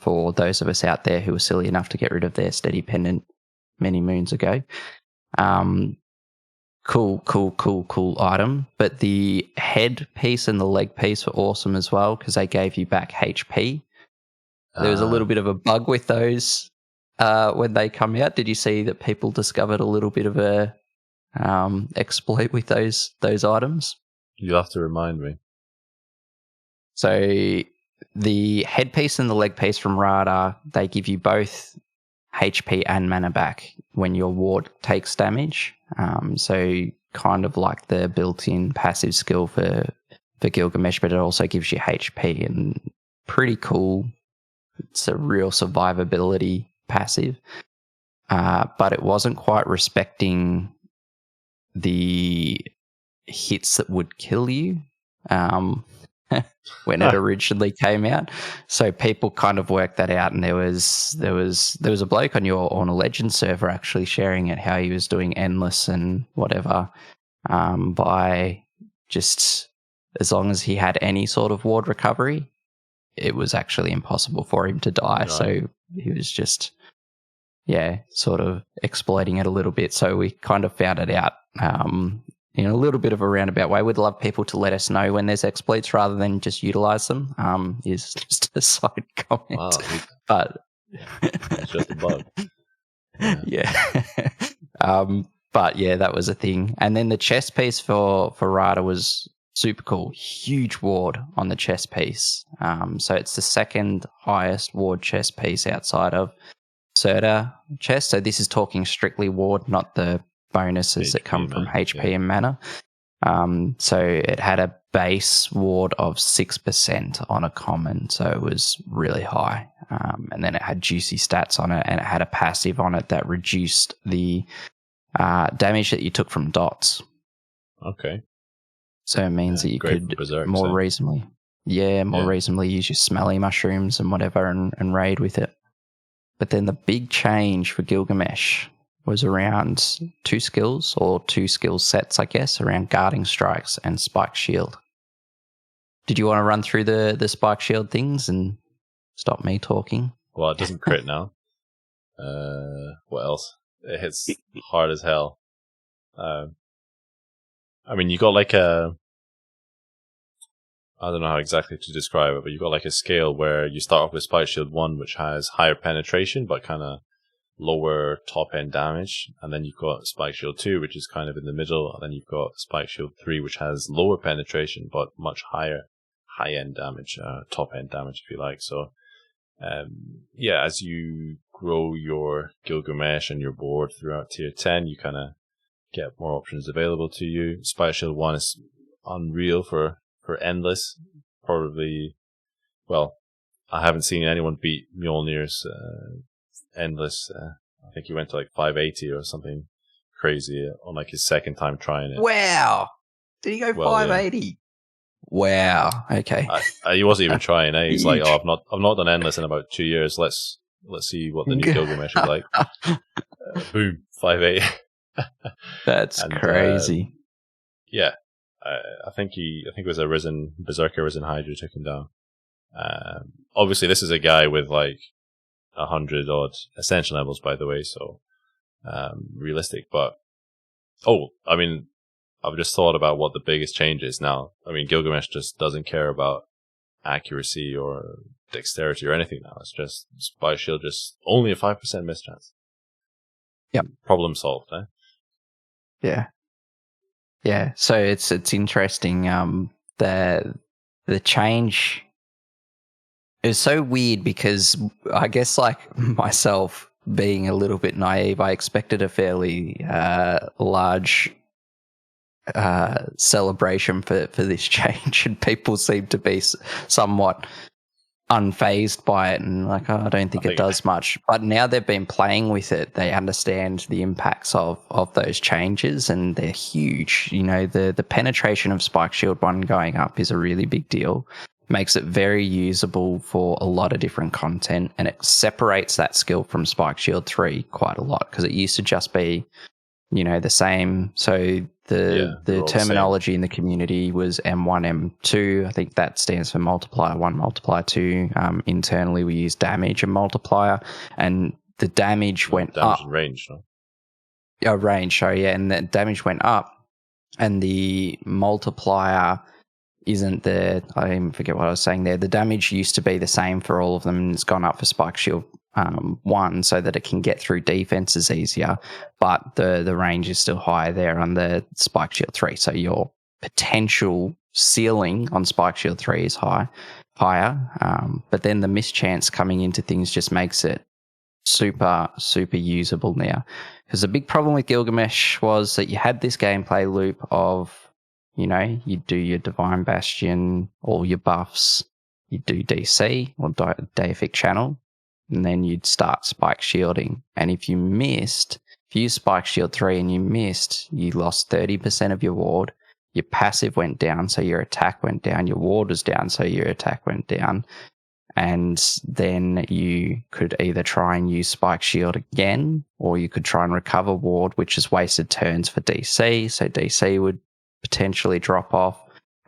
for those of us out there who were silly enough to get rid of their steady pendant many moons ago. Cool item. But the head piece and the leg piece were awesome as well because they gave you back HP. There was a little bit of a bug with those when they come out. Did you see that people discovered a little bit of a exploit with those items? You'll have to remind me. So the headpiece and the leg piece from Radar, they give you both HP and mana back when your ward takes damage. So kind of like the built-in passive skill for Gilgamesh, but it also gives you HP, and pretty cool. It's a real survivability passive. But it wasn't quite respecting the hits that would kill you when it originally came out. So people kind of worked that out, and there was a bloke on your Orna Legends server actually sharing it, how he was doing endless and whatever by just as long as he had any sort of ward recovery, it was actually impossible for him to die. Right. So he was just sort of exploiting it a little bit. So we kind of found it out in a little bit of a roundabout way. We'd love people to let us know when there's exploits rather than just utilize them. Is just a side comment. Wow. But it's just a bug. Yeah. But yeah, that was a thing. And then the chest piece for Rada was super cool. Huge ward on the chest piece. So it's the second highest ward chest piece outside of Surta chest. So this is talking strictly ward, not the bonuses HP that come from HP and mana. So it had a base ward of 6% on a common, so it was really high. And then it had juicy stats on it, and it had a passive on it that reduced the damage that you took from dots. Okay. So it means that you could more reasonably use your smelly mushrooms and whatever and raid with it. But then the big change for Gilgamesh was around two skill sets, I guess, around guarding strikes and spike shield. Did you want to run through the spike shield things and stop me talking? Well, it doesn't crit now. What else? It hits hard as hell. I mean, you got like I don't know how exactly to describe it, but you got like a scale where you start off with Spike Shield 1, which has higher penetration, but kind of lower top-end damage. And then you've got Spike Shield 2, which is kind of in the middle. And then you've got Spike Shield 3, which has lower penetration, but much higher high-end damage, top-end damage, if you like. So, as you grow your Gilgamesh and your board throughout Tier 10, you kind of get more options available to you. Spike Shield 1 is unreal for endless. Probably, well, I haven't seen anyone beat Mjolnir's endless. I think he went to like 580 or something crazy on like his second time trying it. Wow! Did he go 580? Yeah. Wow. Okay. He wasn't even trying. He's like, I've not done endless in about 2 years. Let's see what the new Gilgamesh is like. Boom, 580. That's crazy. I think it was a Berserker Arisen Hydra took him down. Obviously, this is a guy with like 100 odd ascension levels, by the way, so realistic. But I mean, I've just thought about what the biggest change is now. I mean, Gilgamesh just doesn't care about accuracy or dexterity or anything now. It's just Spike Shield, just only a 5% mischance. Yep. Problem solved, eh? Yeah. Yeah. So it's interesting. The change is so weird because I guess like myself being a little bit naive, I expected a fairly large celebration for this change, and people seem to be somewhat unfazed by it and like, I don't think it does much. But now they've been playing with it, they understand the impacts of those changes, and they're huge. You know, the penetration of Spike Shield 1 going up is a really big deal. Makes it very usable for a lot of different content, and it separates that skill from Spike Shield 3 quite a lot, because it used to just be the same. So the terminology in the community was M1, M2. I think that stands for multiplier 1, multiplier 2. Internally, we use damage and multiplier, and the damage went up. And range, no? Range, sorry, yeah, and the damage went up, and the multiplier isn't there. I even forget what I was saying there. The damage used to be the same for all of them, and it's gone up for Spike Shield 1 so that it can get through defenses easier, but the range is still higher there on the Spike Shield 3. So your potential ceiling on Spike Shield 3 is higher. But then the mischance coming into things just makes it super, super usable now. Because the big problem with Gilgamesh was that you had this gameplay loop of, you do your Divine Bastion, all your buffs, you do DC or Deific Channel, and then you'd start Spike Shielding. And if you used Spike Shield 3 and you missed, you lost 30% of your ward. Your passive went down, so your attack went down. Your ward was down, so your attack went down. And then you could either try and use Spike Shield again, or you could try and recover ward, which is wasted turns for DC. So DC would potentially drop off.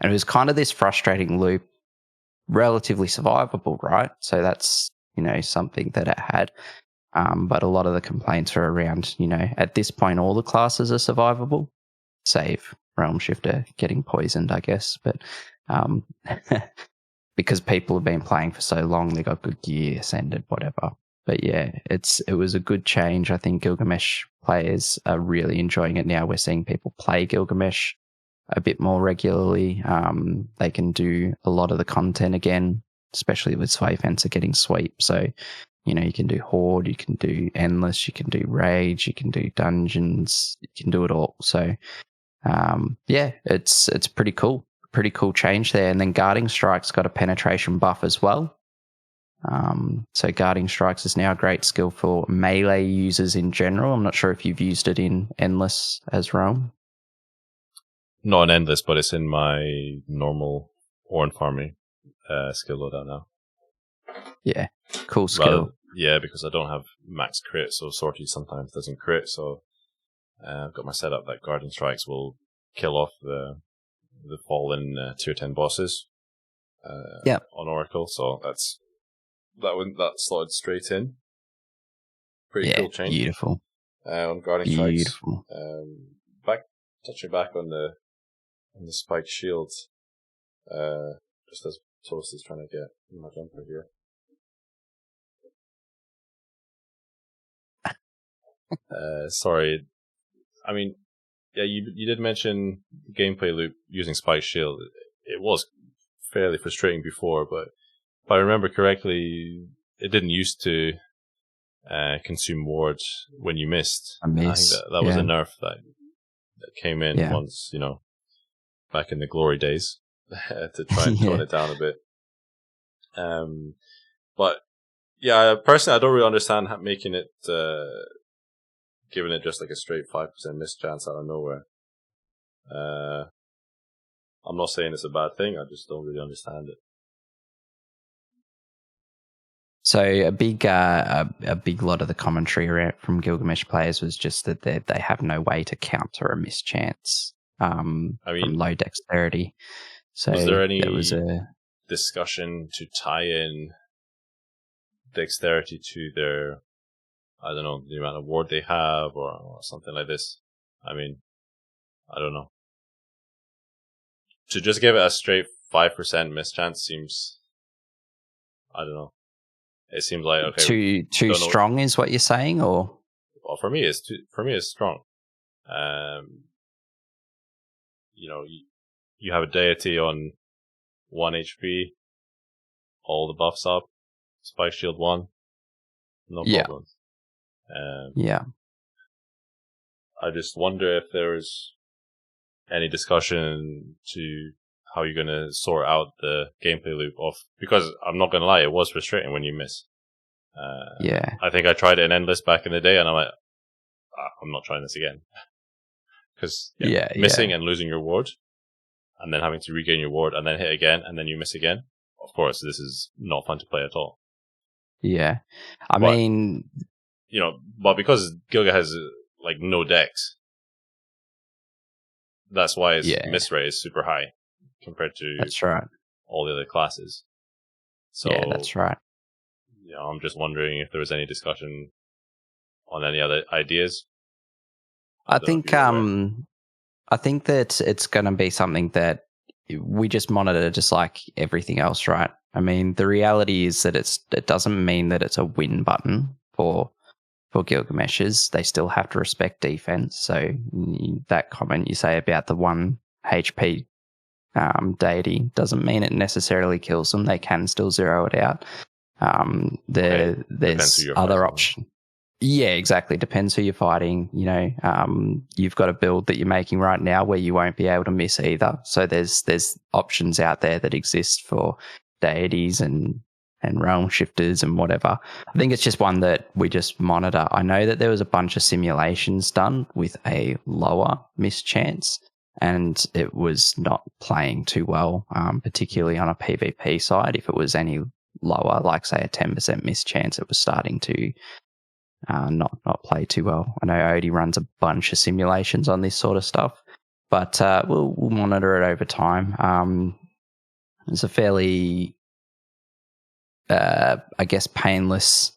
And it was kind of this frustrating loop, relatively survivable, right? So that's, something that it had. But a lot of the complaints are around, at this point, all the classes are survivable, save Realm Shifter getting poisoned, I guess. But because people have been playing for so long, they got good gear, ascended, whatever. But yeah, it was a good change. I think Gilgamesh players are really enjoying it now. We're seeing people play Gilgamesh a bit more regularly. They can do a lot of the content again, especially with Sway Fencer getting sweep. So, you can do Horde, you can do Endless, you can do Rage, you can do Dungeons, you can do it all. So, yeah, it's pretty cool. Pretty cool change there. And then Guarding Strike's got a penetration buff as well. So Guarding Strikes is now a great skill for melee users in general. I'm not sure if you've used it in Endless as Realm. Not in Endless, but it's in my normal Orn farming skill loadout now. Yeah, cool skill. Because I don't have max crit, so Sortie sometimes doesn't crit. So I've got my setup that Guarding Strikes will kill off the fallen tier 10 bosses on Oracle. So that slotted straight in. Pretty cool change. Beautiful. On Guarding Strikes. Touching back on the Spike Shields, just as Toast is trying to get my jumper here. Sorry. I mean, yeah, you did mention the gameplay loop using Spike Shield. It was fairly frustrating before, but if I remember correctly, it didn't used to consume wards when you missed. I think that was a nerf that came in once, back in the glory days to try and tone it down a bit. But yeah, personally, I don't really understand making it, giving it just like a straight 5% mischance out of nowhere. I'm not saying it's a bad thing. I just don't really understand it. So a big lot of the commentary from Gilgamesh players was just that they have no way to counter a mischance from low dexterity. So was there any discussion to tie in dexterity to their, I don't know, the amount of ward they have or something like this? I mean, I don't know. To just give it a straight 5% mischance seems, I don't know. It seems like, okay, too strong is what you're saying, or? Well, for me, it's strong. You have a deity on 1 HP, all the buffs up, Spike Shield 1, no problems. I just wonder if there's any discussion to how you're going to sort out the gameplay loop of, because I'm not going to lie, it was frustrating when you miss. I think I tried it in Endless back in the day, and I'm like, I'm not trying this again. Because missing and losing your ward, and then having to regain your ward, and then hit again, and then you miss again. Of course, this is not fun to play at all. Yeah. But because Gilga has like no dex, that's why its miss rate is super high compared to all the other classes. So yeah, that's right. I'm just wondering if there was any discussion on any other ideas. I think that it's going to be something that we just monitor just like everything else, right? I mean, the reality is that it doesn't mean that it's a win button for Gilgamesh's. They still have to respect defense. So that comment you say about the 1 HP deity doesn't mean it necessarily kills them. They can still zero it out. There's other options. Yeah, exactly. Depends who you're fighting. You've got a build that you're making right now where you won't be able to miss either. So there's options out there that exist for deities and realm shifters and whatever. I think it's just one that we just monitor. I know that there was a bunch of simulations done with a lower miss chance, and it was not playing too well, particularly on a PvP side. If it was any lower, like say a 10% miss chance, it was starting to not play too well. I know Odie runs a bunch of simulations on this sort of stuff, but we'll monitor it over time. It's a fairly, I guess, painless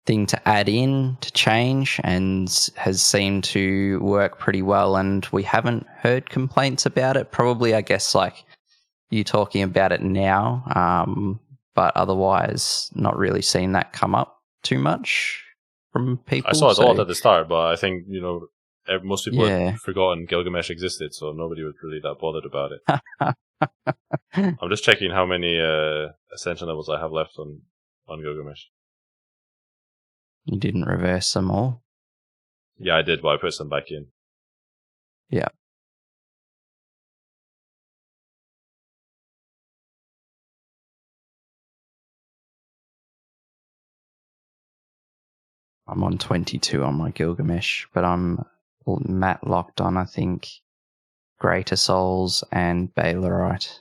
thing to add in, to change, and has seemed to work pretty well, and we haven't heard complaints about it. Probably, I guess, like you talking about it now, but otherwise not really seen that come up too much from people. I saw it all at the start, but I think, most people had forgotten Gilgamesh existed, so nobody was really that bothered about it. I'm just checking how many ascension levels I have left on Gilgamesh. You didn't reverse them all? Yeah, I did, but I put some back in. Yeah. I'm on 22 on my Gilgamesh, but I'm Matt locked on, I think, Greater Souls and Baalinor.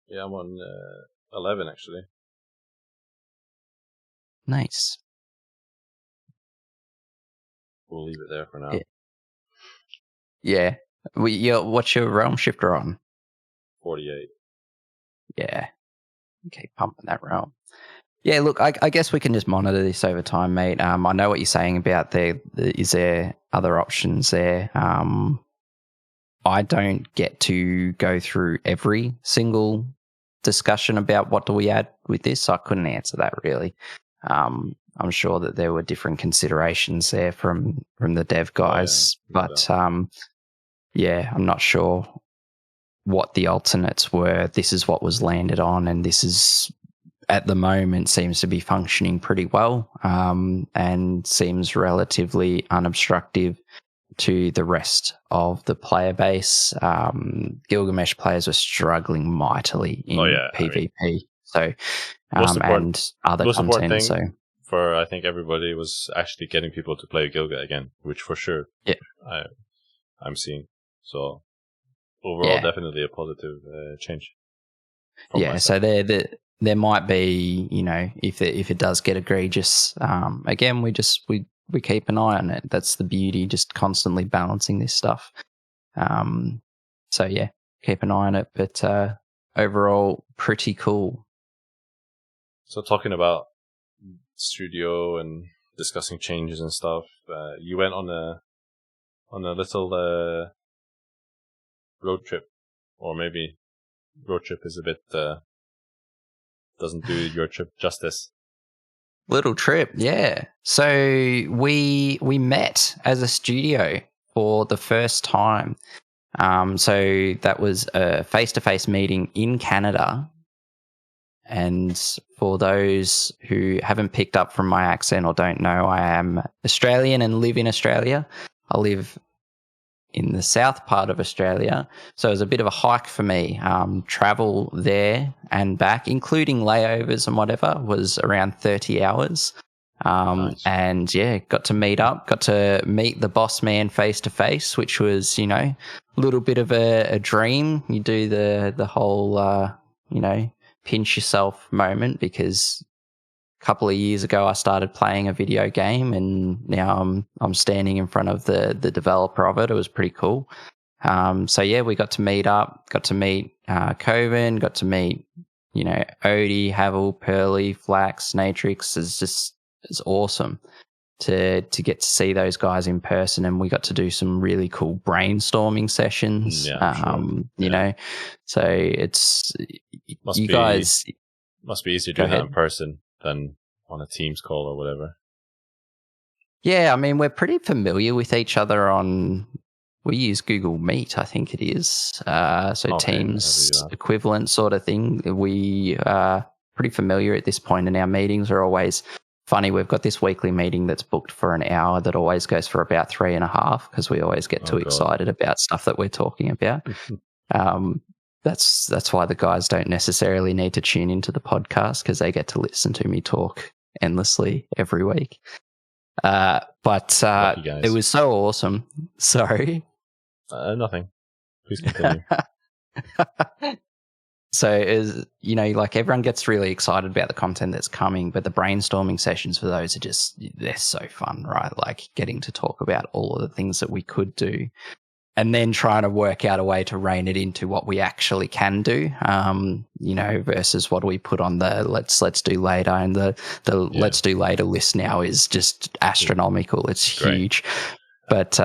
Yeah, I'm on 11, actually. Nice. We'll leave it there for now. Yeah. What's your realm shifter on? 48. Yeah. Okay, pumping that realm. Yeah, look, I guess we can just monitor this over time, mate. I know what you're saying about is there other options there. I don't get to go through every single discussion about what do we add with this, so I couldn't answer that really. I'm sure that there were different considerations there from the dev guys, but I'm not sure what the alternates were. This is what was landed on, and this is at the moment seems to be functioning pretty well, and seems relatively unobstructive to the rest of the player base. Gilgamesh players were struggling mightily in PvP. So, and other content. So, for I think everybody was actually getting people to play Gilga again, which for sure, I'm seeing. So overall, definitely a positive change. Yeah. So there might be, if it does get egregious, again, we keep an eye on it. That's the beauty, just constantly balancing this stuff. So yeah, keep an eye on it. But overall, pretty cool. So talking about studio and discussing changes and stuff, you went on a little road trip, or maybe road trip is a bit doesn't do your trip justice. Little trip, yeah. So we met as a studio for the first time. So that was a face-to-face meeting in Canada. And for those who haven't picked up from my accent or don't know, I am Australian and live in Australia. I live in the south part of Australia. So it was a bit of a hike for me. Travel there and back, including layovers and whatever, was around 30 hours. Nice. And got to meet the boss man face to face, which was, a little bit of a dream. You do the whole, pinch yourself moment, because couple of years ago, I started playing a video game, and now I'm standing in front of the developer of it. It was pretty cool. So yeah, we got to meet up, got to meet Coven, got to meet, you know, Odie, Havel, Pearly, Flax, Natrix. It's awesome to get to see those guys in person, and we got to do some really cool brainstorming sessions. You know, so it's guys must be easier doing that in person than on a Teams call or whatever. Yeah, I mean, we're pretty familiar with each other we use Google Meet, I think it is. Teams equivalent sort of thing. We are pretty familiar at this point, and our meetings are always funny. We've got this weekly meeting that's booked for an hour that always goes for about 3.5 because we always get too excited about stuff that we're talking about. That's why the guys don't necessarily need to tune into the podcast, because they get to listen to me talk endlessly every week. But it was so awesome. Sorry. Nothing. Please continue. So, you know, like everyone gets really excited about the content that's coming, but the brainstorming sessions for those they're so fun, right? Like getting to talk about all of the things that we could do, and then trying to work out a way to rein it into what we actually can do, you know, versus what we put on the let's do later. And the let's do later list now is just astronomical. It's huge. But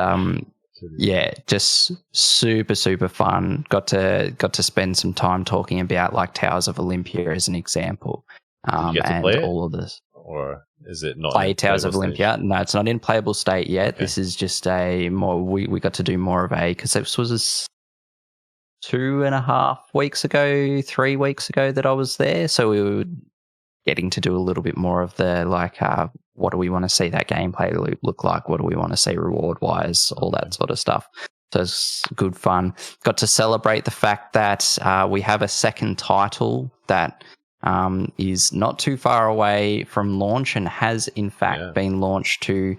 yeah, just super, super fun. Got to spend some time talking about like Towers of Olympia as an example. Did you get to play it? All of this. Or is it not play Towers of Olympia? No, it's not in playable state yet. Okay. This is just we got to do more of because this was 2.5 weeks ago, 3 weeks ago that I was there. So we were getting to do a little bit more of the like, what do we want to see that gameplay look like? What do we want to see reward-wise? All that sort of stuff. So it's good fun. Got to celebrate the fact that we have a second title that is not too far away from launch and has in fact been launched to,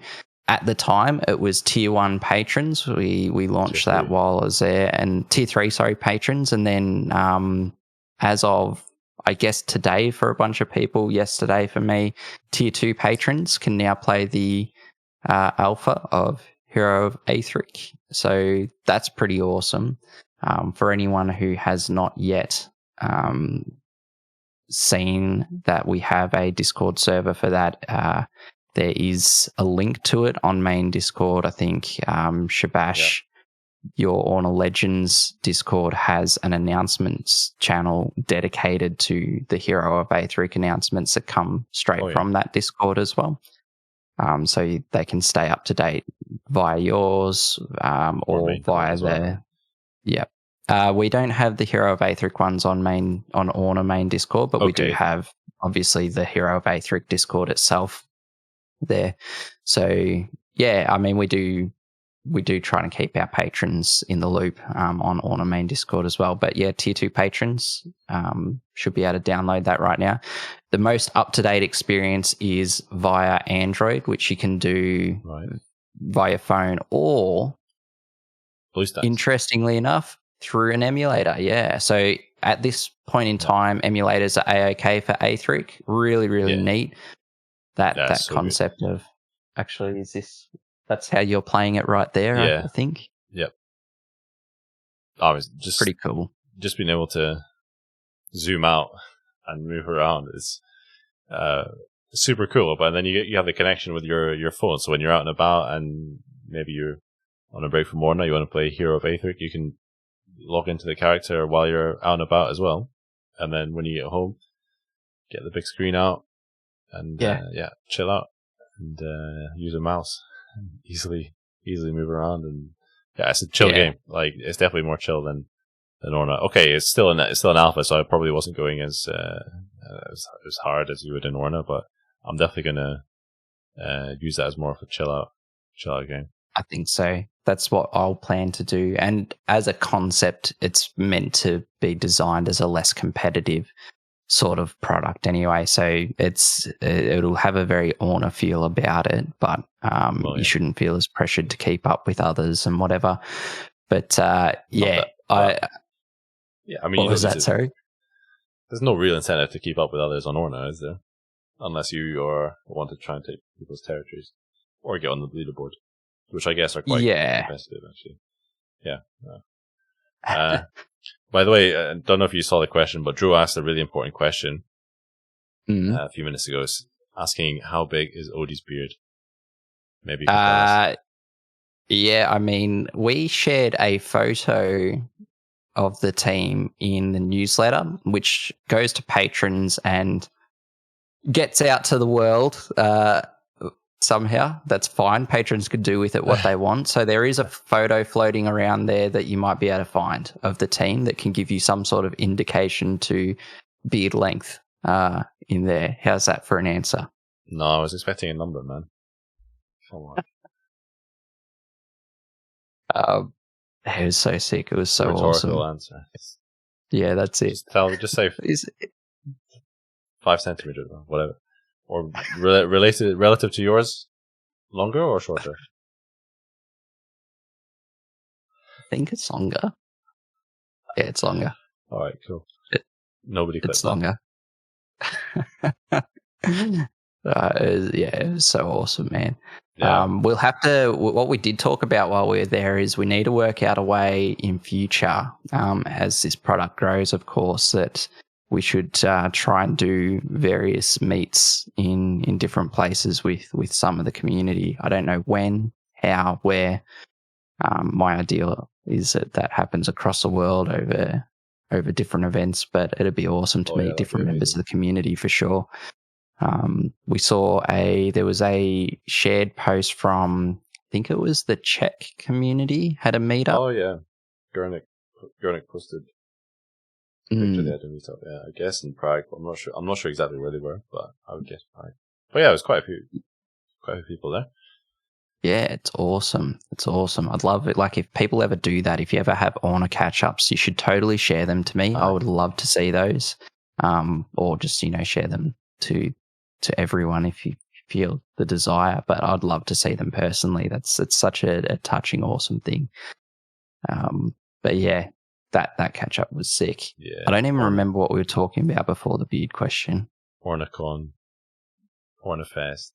at the time, it was tier 1 patrons. We launched that while I was there, and tier 3, patrons. And then as of, I guess, today for a bunch of people, yesterday for me, tier 2 patrons can now play the alpha of Hero of Aethric. So that's pretty awesome. For anyone who has not yet seen that we have a Discord server for that, there is a link to it on main Discord. I think Shabash, your Orna Legends Discord, has an announcements channel dedicated to the Hero of Aethric announcements that come straight from that Discord as well. So they can stay up to date via yours or via the... we don't have the Hero of Aethric ones on Orna main Discord, but we do have, obviously, the Hero of Aethric Discord itself there. So, yeah, I mean, we do try and keep our patrons in the loop on Orna main Discord as well. But yeah, tier 2 patrons should be able to download that right now. The most up-to-date experience is via Android, which you can do via phone, or, interestingly enough, through an emulator. Yeah. So at this point in time, emulators are A-OK for Aethric. Really, really neat. That concept of, actually, that's how you're playing it right there, I think. Yep. I was just pretty cool. Just being able to zoom out and move around is super cool. But then you have the connection with your phone. So when you're out and about and maybe you're on a break from Orna, you want to play Hero of Aethric, you can log into the character while you're out and about as well. And then when you get home, get the big screen out and chill out and use a mouse. Easily move around, and it's a chill game. Like, it's definitely more chill than Orna. Okay, it's still an alpha, so I probably wasn't going as hard as you would in Orna, but I'm definitely gonna use that as more of a chill out game. I think so. That's what I'll plan to do. And as a concept, it's meant to be designed as a less competitive sort of product anyway, so it'll have a very Orna feel about it, but you shouldn't feel as pressured to keep up with others and whatever. But I mean, what was that? Sorry, there's no real incentive to keep up with others on Orna, is there? unless you want to try and take people's territories or get on the leaderboard, which I guess are quite competitive, actually. Yeah. By the way, I don't know if you saw the question, but Drew asked a really important question a few minutes ago, asking how big is Odie's beard? Maybe you can tell us. Yeah, I mean, we shared a photo of the team in the newsletter, which goes to patrons and gets out to the world somehow. That's fine. Patrons could do with it what they want. So there is a photo floating around there that you might be able to find of the team that can give you some sort of indication to beard length in there. How's that for an answer? No, I was expecting a number, man. Come on. It was so sick. It was so rhetorical awesome. Answer. Yeah, that's it. Just say 5 centimeters, or whatever. Or relative to yours, longer or shorter? I think it's longer. Yeah, it's longer. All right, cool. Nobody clipped it's longer. It was so awesome, man. Yeah. We'll have to. What we did talk about while we were there is we need to work out a way in future, as this product grows, of course, that we should try and do various meets in different places with some of the community. I don't know when, how, where. My ideal is that happens across the world over different events, but it'd be awesome to meet different members of the community for sure. We saw there was a shared post from, I think it was the Czech community had a meetup. Oh yeah, Gurnik posted a picture they had a meetup. Yeah, I guess in Prague. I'm not sure exactly where they were, but I would guess Prague. But yeah, it was quite a few people there. Yeah, it's awesome. It's awesome. I'd love it. Like if people ever do that, if you ever have Orna catch-ups, you should totally share them to me. I would love to see those, or just share them to everyone if you feel the desire. But I'd love to see them personally. It's such a touching, awesome thing. But yeah, that catch-up was sick. Yeah, I don't even remember what we were talking about before the beard question. OrnaCon, OrnaFest.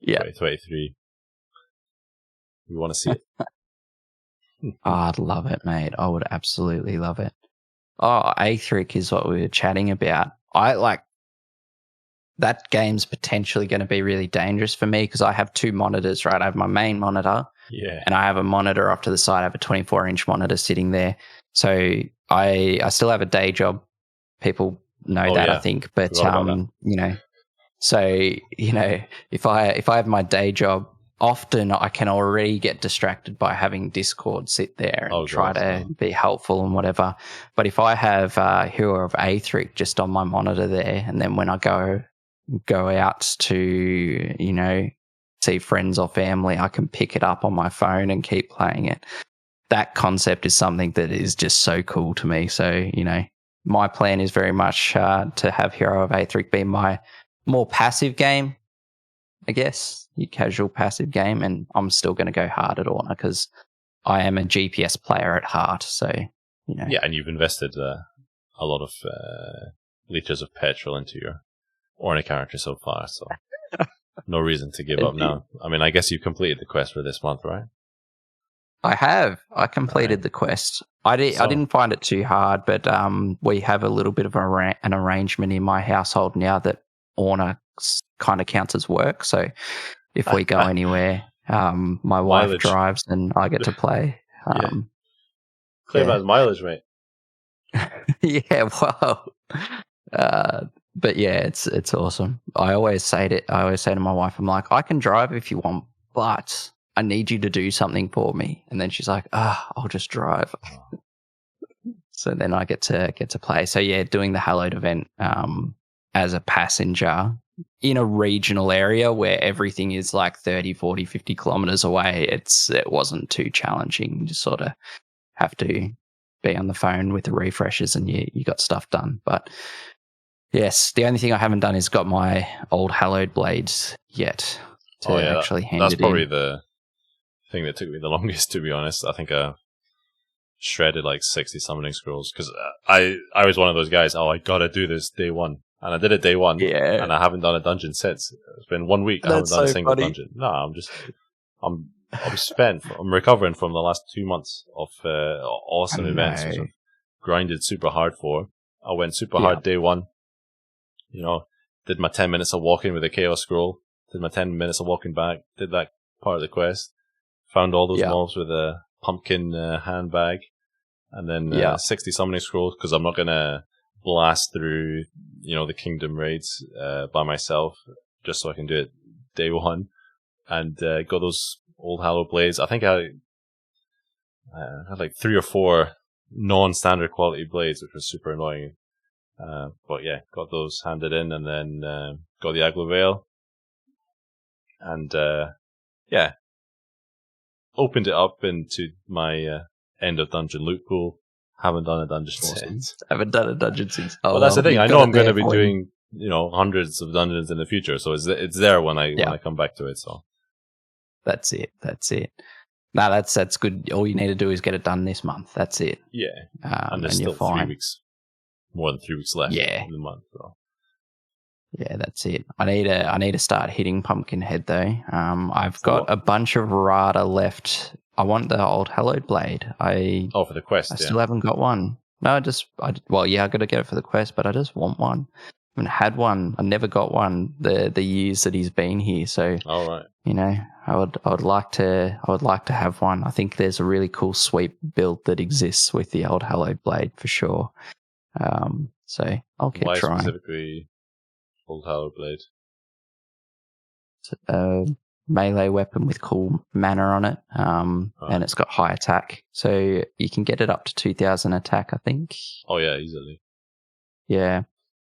Yeah, 2023. We want to see it. I'd love it, mate. I would absolutely love it. Oh, Aethric is what we were chatting about. That game's potentially going to be really dangerous for me because I have 2 monitors, right? I have my main monitor, and I have a monitor off to the side. I have a 24-inch monitor sitting there. So I still have a day job. People know that, I think, but so if I have my day job, often I can already get distracted by having Discord sit there and try to be helpful and whatever. But if I have Hero of Aethric just on my monitor there, and then when I go out to, see friends or family, I can pick it up on my phone and keep playing it. That concept is something that is just so cool to me. So, my plan is very much to have Hero of Aethric be my more passive game, I guess, your casual passive game, and I'm still going to go hard at Orna because I am a GPS player at heart. So, Yeah, and you've invested a lot of liters of petrol into your Orna character so far, so no reason to give up now. I mean, I guess you completed the quest for this month, right? I have. I completed the quest. I didn't find it too hard, but we have a little bit of an arrangement in my household now that Orna kind of counts as work. So if we go anywhere, my wife drives and I get to play. Claim as mileage, mate. Yeah, well, but yeah, it's awesome. I always say to my wife, I'm like, I can drive if you want, but I need you to do something for me. And then she's like, I'll just drive. So then I get to play. So yeah, doing the Hallowed event as a passenger in a regional area where everything is like 30, 40, 50 kilometers away, it wasn't too challenging. You just sort of have to be on the phone with the refreshers and you got stuff done. But yes, the only thing I haven't done is got my old Hallowed blades yet to actually hand it in. That's probably the thing that took me the longest, to be honest. I think I shredded like 60 summoning scrolls because I was one of those guys, I gotta do this day one. and I did it day one, Yeah. and I haven't done a dungeon since. It's been 1 week. I haven't done a single dungeon. No, I'm recovering from the last 2 months of awesome events, which I've grinded super hard for. I went super hard day one. You know, did my 10 minutes of walking with a Chaos Scroll, did my 10 minutes of walking back, did that part of the quest, found all those mobs with a pumpkin handbag, and then 60 summoning scrolls, because I'm not going to blast through, the kingdom raids by myself, just so I can do it day one, and got those old Hallowed blades. I think I had like 3 or 4 non-standard quality blades, which was super annoying. But yeah, got those handed in, and then got the Aglo Veil, and opened it up into my end of dungeon loot pool. Haven't done a dungeon since. Haven't done a dungeon since. Well, that's the thing. I know I'm going to be doing hundreds of dungeons in the future, so it's there when I come back to it. So that's it. No, that's good. All you need to do is get it done this month. That's it. Yeah, and there's still 3 weeks. More than 3 weeks left in the month. So. Yeah, that's it. I need to start hitting Pumpkinhead though. I've got a bunch of Rada left. I want the old Hallowed blade. For the quest. I still haven't got one. No, I got to get it for the quest, but I just want one. I haven't had one. I never got one the years that he's been here. So, all right. I would like to have one. I think there's a really cool sweep build that exists with the old Hallowed blade for sure. So I'll keep trying. Why specifically old Hallowed blade? It's a melee weapon with cool mana on it, and it's got high attack, so you can get it up to 2,000 attack, I think. Oh yeah, easily. Yeah,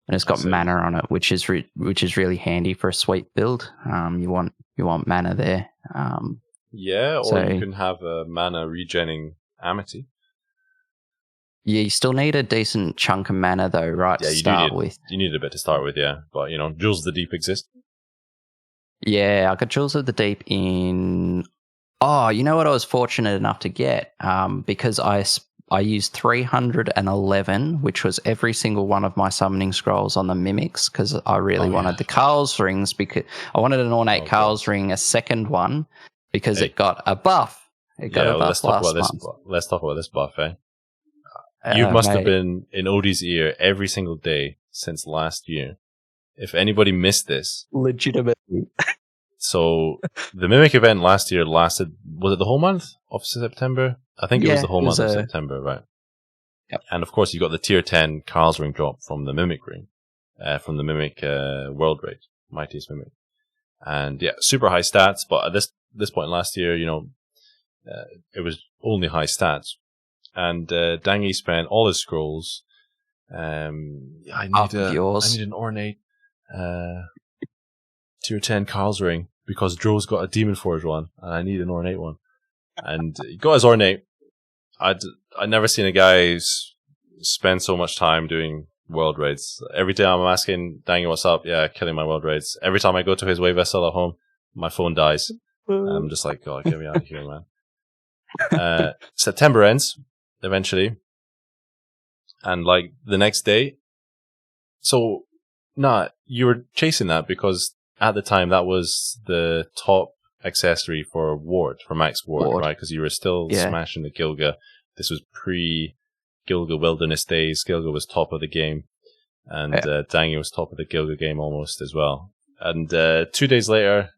and it's got mana on it, which is really handy for a sweep build. You want mana there. Or you can have a mana regenning Amity. Yeah, you still need a decent chunk of mana though, right? Yeah, you need a bit to start with, yeah. But Jewels of the Deep exist. Yeah, I got Jewels of the Deep in. Oh, you know what? I was fortunate enough to get because I used 311, which was every single one of my summoning scrolls on the mimics, because I really wanted the Carl's rings, because I wanted an ornate Carl's ring, a second one, because it got a buff. Let's talk about this buff, eh? You must have been in Odie's ear every single day since last year. If anybody missed this. Legitimately. So, the Mimic event last year lasted, was it the whole month of September? I think it was the whole month of September, right? Yep. And of course, you got the tier 10 Carl's Ring drop from the Mimic Ring, from the Mimic World Raid, Mightiest Mimic. And yeah, super high stats, but at this point last year, it was only high stats. And Dangy spent all his scrolls. I need an ornate tier 10 Carl's Ring, because Dro's got a Demon Forge one, and I need an ornate one. And he got his ornate. I'd never seen a guy spend so much time doing world raids. Every day I'm asking Dangy what's up. Yeah, killing my world raids. Every time I go to his wave vessel at home, my phone dies. I'm just like, God, get me out of here, man. September ends eventually, and like the next day. So, you were chasing that because at the time that was the top accessory for max ward, right? Because you were still smashing the Gilga. This was pre-Gilga Wilderness days. Gilga was top of the game, and Dangy was top of the Gilga game almost as well. And 2 days later,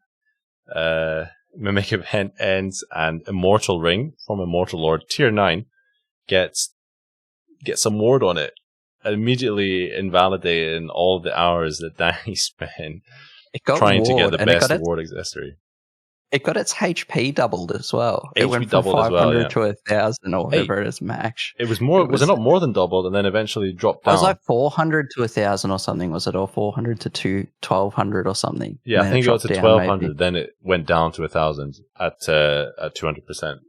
Mimic event ends, and Immortal Ring from Immortal Lord tier 9 gets some ward on it, immediately invalidating all the hours that Dangy spent trying to get the best ward accessory. It got its HP doubled as well. It went from 500 to 1,000 or whatever it is max. It was more. Was it not more than doubled, and then eventually dropped down? It was like 400 to 1,000 or something. Was it, or 400 to 1,200 or something? Yeah, I think it got to 1,200. Then it went down to 1,000 at 200%.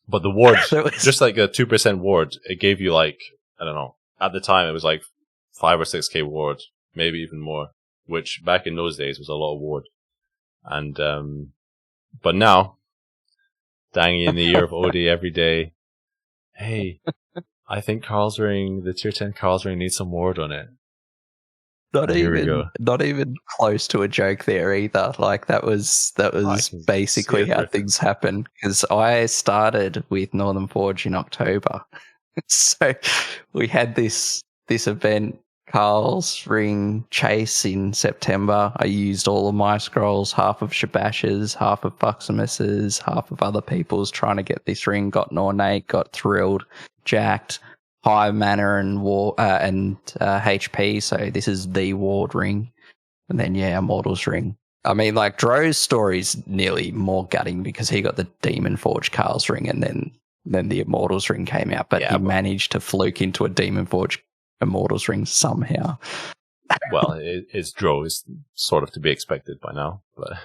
But the ward, just like a 2% ward, it gave you like, I don't know. At the time, it was like 5 or 6k ward, maybe even more. Which back in those days was a lot of ward. And but now, Dangy in the ear of Odie every day. Hey, I think Carl's Ring, the tier 10 Carl's Ring needs some ward on it. Not even close to a joke there either. Like that was basically how things happen. Because I started with Northern Forge in October, so we had this event, Carl's Ring Chase, in September. I used all of my scrolls, half of Shabash's, half of Buximus's, half of other people's, trying to get this ring. Got an ornate, got thrilled, jacked. High mana and war and HP, so this is the ward ring, and then Immortal's ring. I mean, like Dro's story's nearly more gutting because he got the Demon Forge Carl's ring, and then the Immortal's ring came out, but he managed to fluke into a Demon Forge Immortal's ring somehow. Well, his Dro is sort of to be expected by now, but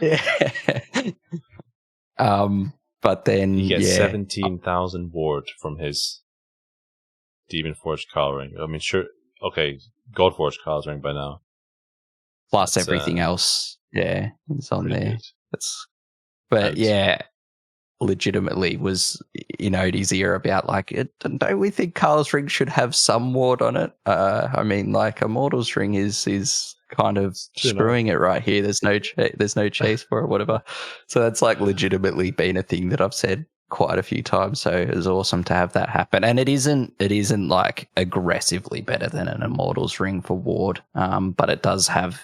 but then he gets 17,000 ward from his Demon Forged Carl Ring. I mean, sure, okay, God Forged Carl's Ring by now. Plus everything else, it's on there. Legitimately was in Odie's ear about like, don't we think Carl's Ring should have some ward on it? I mean, like Immortal's Ring is kind of screwing it right here. There's no chase for it, whatever. So that's like legitimately been a thing that I've said quite a few times, so it was awesome to have that happen. And it isn't like aggressively better than an Immortal's Ring for ward, but it does have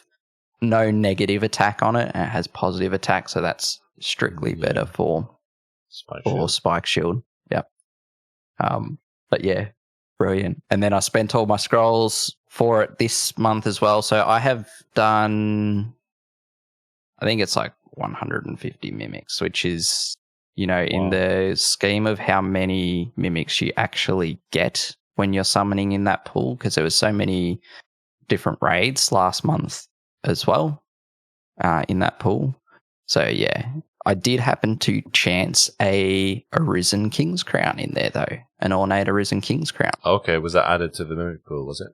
no negative attack on it, and it has positive attack, so that's strictly better for Spike Shield. Yep. But yeah, brilliant. And then I spent all my scrolls for it this month as well, so I have done, I think it's like 150 mimics, which is, in the scheme of how many mimics you actually get when you're summoning in that pool, because there was so many different raids last month as well in that pool. So yeah, I did happen to chance a Arisen King's Crown in there though, an ornate Arisen King's Crown. Okay, was that added to the mimic pool, was it?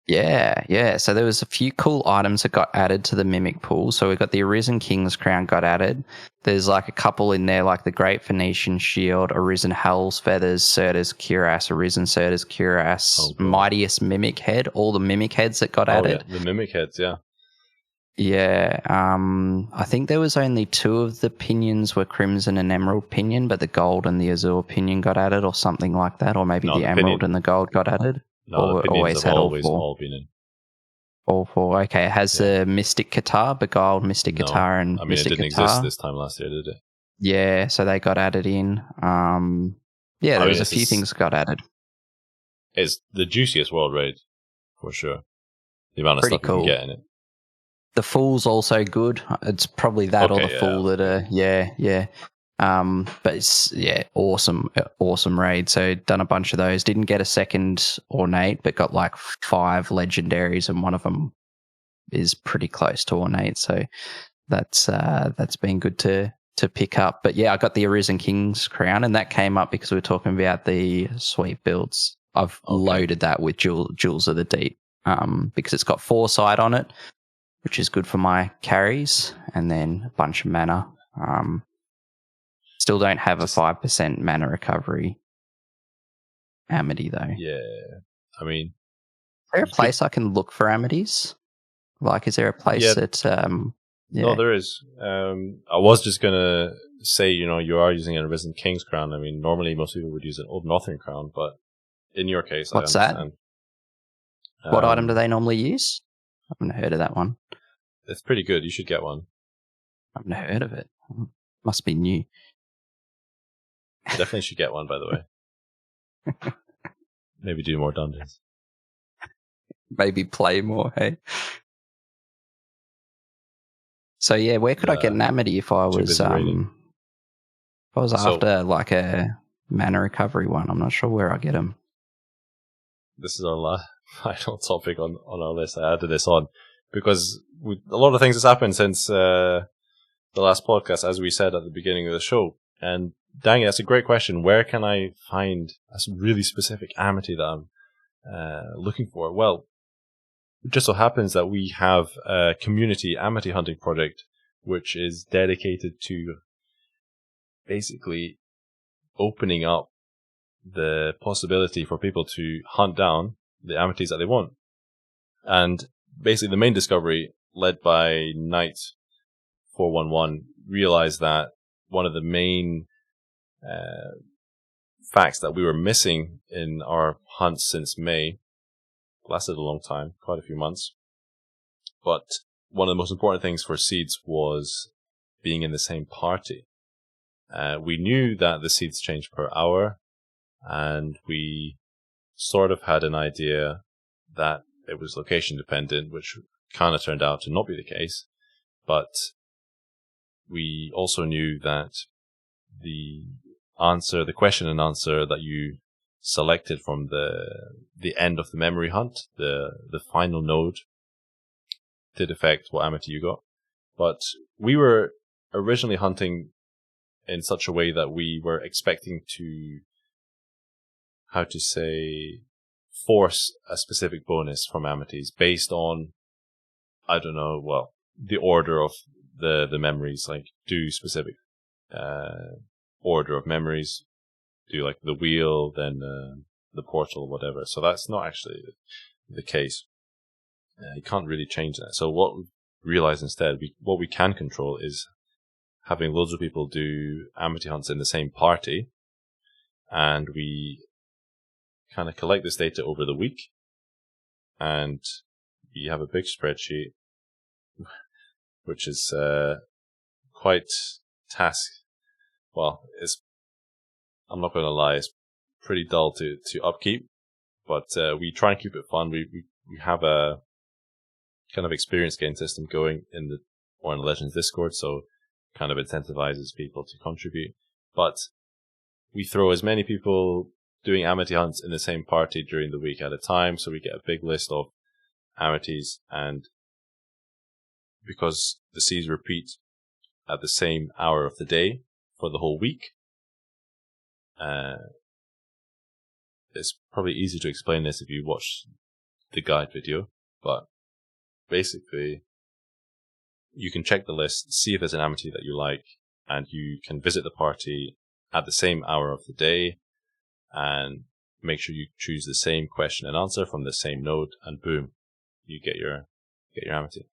Yeah. So there was a few cool items that got added to the Mimic pool. So we got the Arisen King's Crown got added. There's like a couple in there, like the Great Phoenician Shield, Arisen Hell's Feathers, Surta's Cuirass, Arisen Surta's Cuirass, Mightiest Mimic Head, all the Mimic Heads that got added. Yeah, the Mimic Heads, yeah. Yeah, I think there was only 2 of the pinions were Crimson and Emerald pinion, but the Gold and the Azure pinion got added or something like that, or maybe the Emerald and the Gold got added. No, the pinions have always all been in. All 4. Okay, it has the Mystic Guitar, Beguiled Mystic Guitar, and Mystic Guitar. It didn't exist this time last year, did it? Yeah, so they got added in. There was a few things got added. It's the juiciest world raid, for sure. The amount of stuff you can get in it. The Fool's also good. It's probably that or the Fool that are, but it's, awesome raid. So done a bunch of those. Didn't get a second ornate, but got like 5 legendaries, and one of them is pretty close to ornate. So that's been good to pick up. But yeah, I got the Arisen King's Crown, and that came up because we were talking about the sweep builds. I've loaded that with Jewels of the Deep because it's got Foresight on it, which is good for my carries, and then a bunch of mana. Still don't have a 5% mana recovery Amity, though. Yeah, I mean... Is there a place I can look for Amities? Like, is there a place that... No, there is. I was just going to say, you are using an Arisen King's Crown. I mean, normally most people would use an Old Northern Crown, but in your case, What's I understand. That? What item do they normally use? I haven't heard of that one. It's pretty good. You should get one. I haven't heard of it. Must be new. You definitely should get one, by the way. Maybe do more dungeons. Maybe play more, hey? So yeah, where could I get an Amity if I was after like a mana recovery one? I'm not sure where I get them. This is our final topic on our list. I added this on because a lot of things has happened since the last podcast, as we said at the beginning of the show. And Dangy, that's a great question. Where can I find a really specific Amity that I'm looking for? Well, it just so happens that we have a community Amity hunting project, which is dedicated to basically opening up the possibility for people to hunt down the amities that they want. And basically the main discovery, led by Knight 411, realized that one of the main facts that we were missing in our hunts since May, lasted a long time, quite a few months, but one of the most important things for seeds was being in the same party. We knew that the seeds changed per hour, and we sort of had an idea that it was location dependent, which kind of turned out to not be the case. But we also knew that the question and answer that you selected from the end of the memory hunt, the final node, did affect what amity you got. But we were originally hunting in such a way that we were expecting to, force a specific bonus from amities based on, the order of the memories, like do specific order of memories, do like the wheel, then the portal, whatever. So that's not actually the case. You can't really change that. So what we realized instead, what we can control is having loads of people do amity hunts in the same party, and we kind of collect this data over the week, and we have a big spreadsheet, which is quite I'm not going to lie, it's pretty dull to upkeep, but we try and keep it fun. We have a kind of experience gain system going in the Orna Legends Discord, so kind of incentivizes people to contribute. But we throw as many people doing amity hunts in the same party during the week at a time, so we get a big list of amities, and because the seeds repeat at the same hour of the day for the whole week, it's probably easy to explain this if you watch the guide video, but basically you can check the list, see if there's an amity that you like, and you can visit the party at the same hour of the day and make sure you choose the same question and answer from the same node, and boom, you get your amity.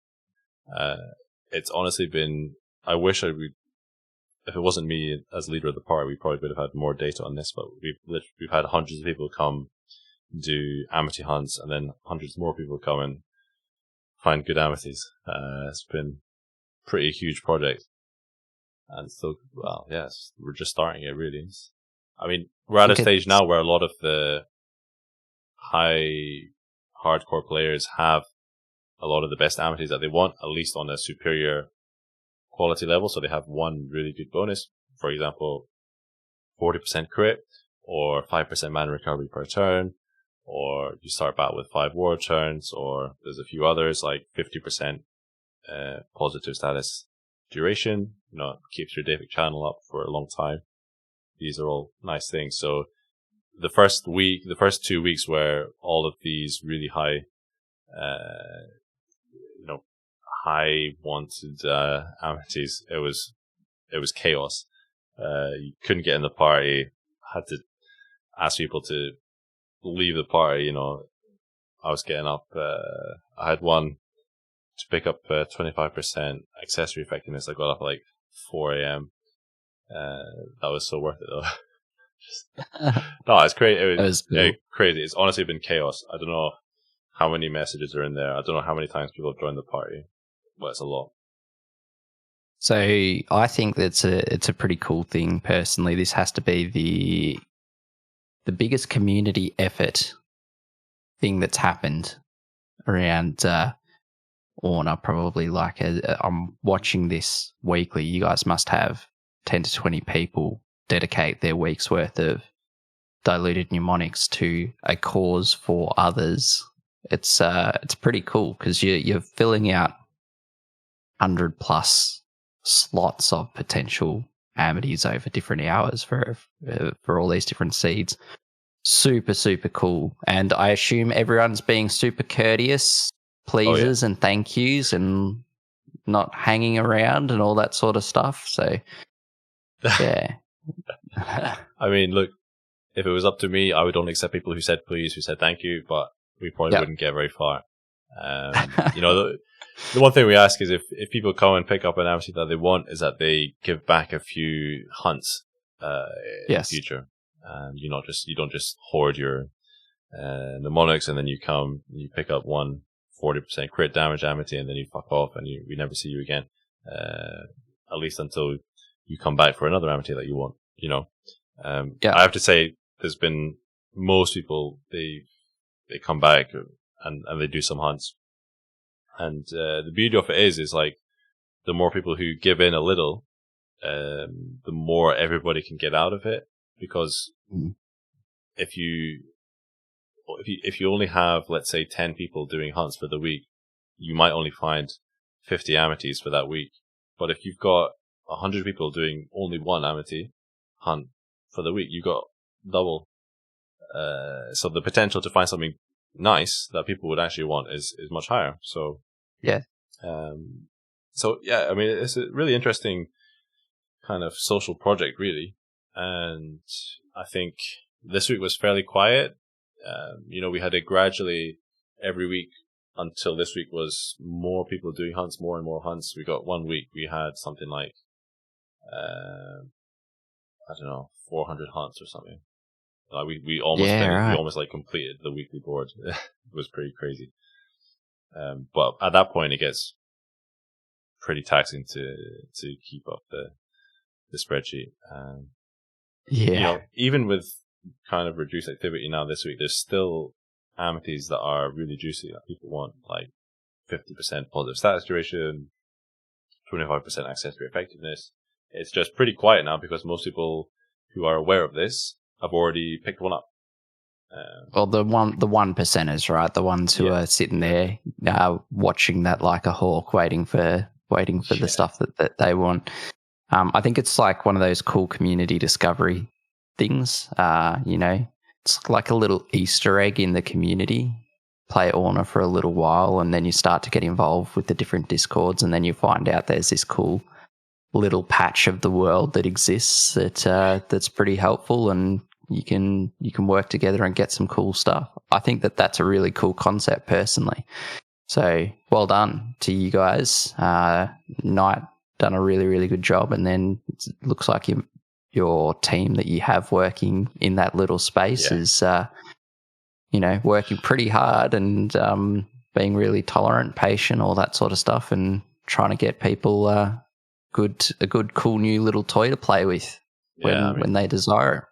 It's honestly been, I wish if it wasn't me as leader of the party, we probably would have had more data on this, but we've had hundreds of people come do amity hunts, and then hundreds more people come and find good amities. It's been a pretty huge project, and so, yes, we're just starting it, really. I mean, we're at a stage now where a lot of the high hardcore players have a lot of the best amities that they want, at least on a superior quality level. So they have one really good bonus, for example, 40% crit, or 5% mana recovery per turn, or you start battle with 5 war turns, or there's a few others like 50% positive status duration, keeps your Davic channel up for a long time. These are all nice things. So the first 2 weeks where all of these really high, high wanted amities, it was chaos. You couldn't get in the party. Had to ask people to leave the party. I was getting up. I had one to pick up 25% accessory effectiveness. I got up at like 4 a.m. That was so worth it though. No, it's crazy. It was crazy. It's honestly been chaos. I don't know how many messages are in there. I don't know how many times people have joined the party, but it's a lot. So I think it's a pretty cool thing personally. This has to be the biggest community effort thing that's happened around Orna, probably. Like, I'm watching this weekly. You guys must have 10 to 20 people dedicate their week's worth of diluted mnemonics to a cause for others. It's pretty cool because you're filling out 100 plus slots of potential amities over different hours for all these different seeds. Super, super cool. And I assume everyone's being super courteous, pleases and thank yous, and not hanging around and all that sort of stuff. So, yeah. I mean, look, if it was up to me, I would only accept people who said please, who said thank you, but we probably wouldn't get very far. The one thing we ask is if people come and pick up an amity that they want, is that they give back a few hunts in the future. You don't just hoard your mnemonics and then you come, you pick up 40% crit damage amity and then you fuck off and we never see you again. At least until you come back for another amity that you want, I have to say there's been most people, they come back and they do some hunts. And the beauty of it is like the more people who give in a little, the more everybody can get out of it. Because if you only have, let's say, 10 people doing hunts for the week, you might only find 50 amities for that week. But if you've got 100 people doing only one amity hunt for the week, you've got double. So the potential to find something nice that people would actually want is much higher. So yeah. I mean, it's a really interesting kind of social project, really. And I think this week was fairly quiet. We had it gradually every week until this week was more people doing hunts, more and more hunts. We got 1 week, we had something like, 400 hunts or something. We almost we almost like completed the weekly board. It was pretty crazy. But at that point, it gets pretty taxing to keep up the spreadsheet. Even with kind of reduced activity now this week, there's still amities that are really juicy that people want, like 50% positive status duration, 25% accessory effectiveness. It's just pretty quiet now because most people who are aware of this have already picked one up. Well, the one percenters, right? The ones who are sitting there watching that like a hawk, waiting for the stuff that they want. I think it's like one of those cool community discovery things. It's like a little Easter egg in the community. Play Orna for a little while, and then you start to get involved with the different discords, and then you find out there's this cool little patch of the world that exists that's pretty helpful, and you can work together and get some cool stuff. I think that's a really cool concept personally. So well done to you guys. Knight done a really, really good job, and then it looks like your team that you have working in that little space is working pretty hard and being really tolerant, patient, all that sort of stuff, and trying to get people a good cool new little toy to play with when they desire it.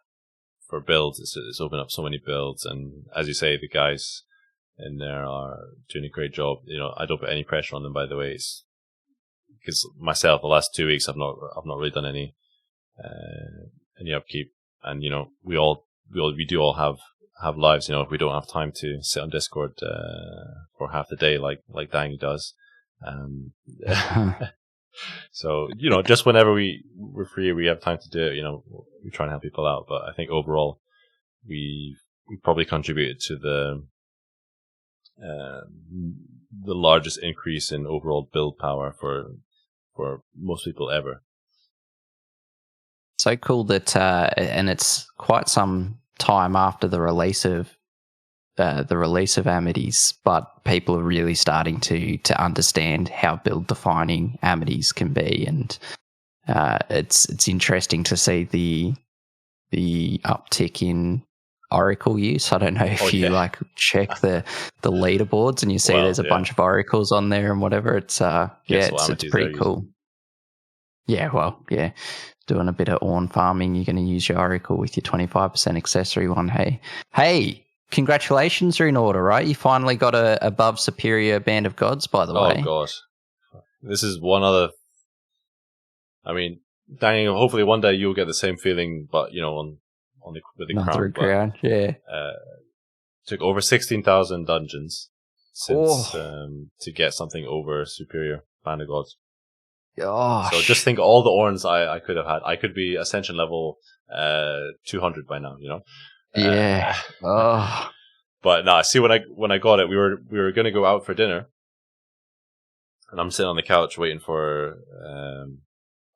For builds, it's opened up so many builds, and as you say, the guys in there are doing a great job. I don't put any pressure on them, by the way. It's because myself, the last 2 weeks, I've not really done any upkeep, and we do all have lives. If we don't have time to sit on Discord for half the day, like Dangy does, so just whenever we're free, we have time to do it. We try and help people out, but I think overall we probably contributed to the largest increase in overall build power for most people ever. So cool that, and it's quite some time after the release of Amities, but people are really starting to understand how build defining Amities can be, and it's interesting to see the uptick in Oracle use. I don't know if you check the leaderboards and you see there's a bunch of Oracles on there and whatever. It's it's pretty cool. Doing a bit of Orn farming, you're going to use your Oracle with your 25% accessory one. Hey, congratulations, you're in order, right? You finally got a above superior Band of Gods, by the way. Oh, gosh. This is one other... I mean, Danny, hopefully one day you'll get the same feeling, but, with the crown. Took over 16,000 dungeons since to get something over superior Band of Gods. Gosh. So just think all the Orns I could have had. I could be Ascension level 200 by now, But nah, see, when I got it, we were going to go out for dinner, and I'm sitting on the couch waiting for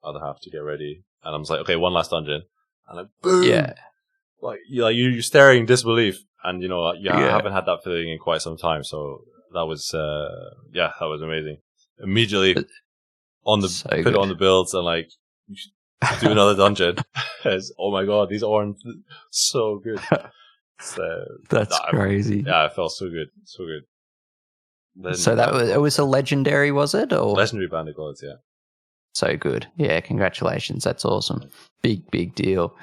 other half to get ready, and I'm like, okay, one last dungeon, and boom, you're staring in disbelief, and I haven't had that feeling in quite some time. So that was that was amazing. Immediately put it on the builds and do another dungeon. Oh my god, these aren't so good. That's crazy. Yeah, it felt so good, so good. Then, so it was a legendary, was it? Or legendary band of gods, yeah. So good. Yeah, congratulations. That's awesome. Big deal.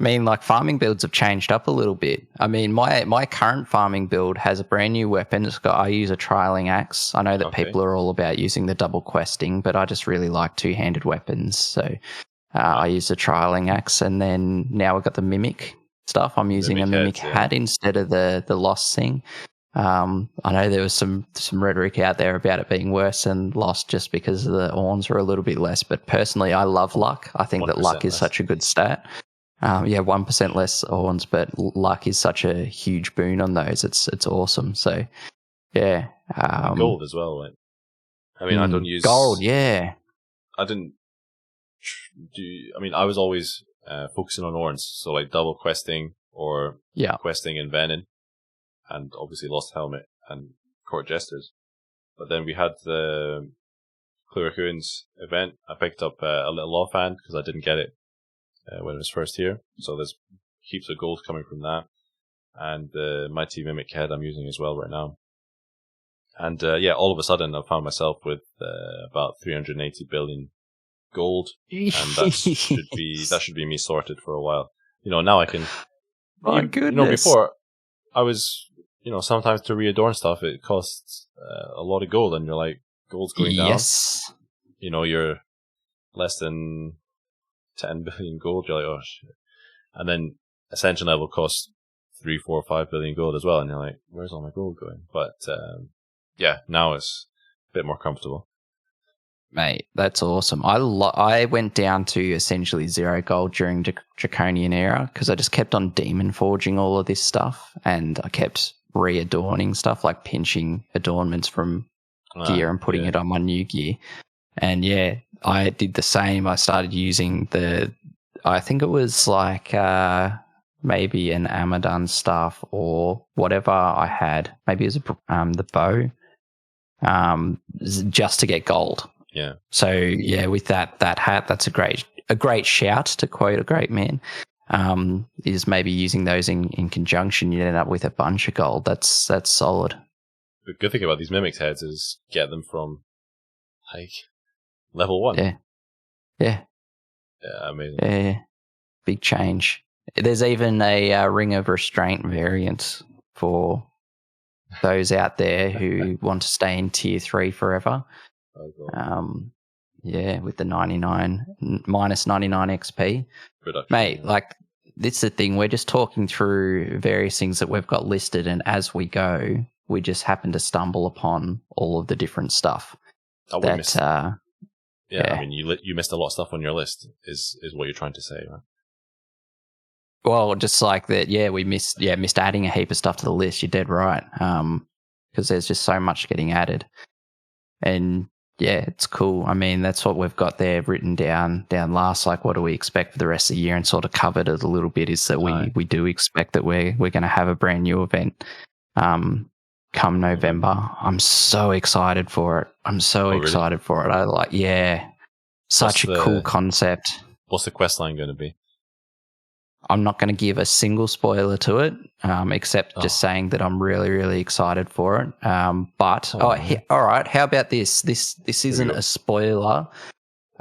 I mean, farming builds have changed up a little bit. I mean, my current farming build has a brand new weapon. I use a trialing axe. I know that people are all about using the double questing, but I just really like two-handed weapons. So I use a trialing axe, and then now we've got the mimic stuff. I'm using a mimic hat instead of the lost thing. I know there was some rhetoric out there about it being worse than lost just because the orns are a little bit less. But personally, I love luck. I think that luck is such a good stat. 1% less orns, but luck is such a huge boon on those. It's awesome. So, yeah. Gold as well. Right? I mean, I don't use gold. Yeah. I didn't do. I mean, I was always focusing on orns, so double questing or questing and venin, and obviously lost helmet and court jesters. But then we had the Cluracuin's event. I picked up a little offhand because I didn't get it when it was first here. So there's heaps of gold coming from that. And the Mighty Mimic head I'm using as well right now. And all of a sudden I found myself with about 380 billion gold. And that should be me sorted for a while. Now I can... My goodness. Before I was... sometimes to readorn stuff, it costs a lot of gold, and you're like, gold's going down. Yes. You're less than 10 billion gold. You're like, oh shit. And then Ascension level costs 3, 4, 5 billion gold as well, and you're like, where's all my gold going? But now it's a bit more comfortable. Mate, that's awesome. I went down to essentially 0 gold during Draconian Era because I just kept on demon forging all of this stuff, and I kept readorning stuff, like pinching adornments from gear and putting it on my new gear. And I did the same. I started using I think it was maybe an Amadon staff or whatever I had. Maybe it was the bow, just to get gold. Yeah. So with that hat, that's a great shout, to quote a great man. Is maybe using those in conjunction, you end up with a bunch of gold. That's solid. The good thing about these mimics heads is get them from level 1. Yeah. Yeah, amazing. Yeah. Big change. There's even a Ring of Restraint variant for those out there who want to stay in tier 3 forever. With the minus 99 XP. Production. Mate, this is the thing. We're just talking through various things that we've got listed, and as we go, we just happen to stumble upon all of the different stuff. I mean, you missed a lot of stuff on your list, is what you're trying to say, right? Well, just like that, we missed adding a heap of stuff to the list. You're dead right, because there's just so much getting added, and it's cool. I mean, that's what we've got there written down last. What do we expect for the rest of the year, and sort of covered it a little bit. Is that we do expect that we're going to have a brand new event come November. I'm so excited for it. Excited for it. Such a cool concept. What's the questline going to be? I'm not going to give a single spoiler to it, except just saying that I'm really, really excited for it. All right. How about this? This isn't a spoiler.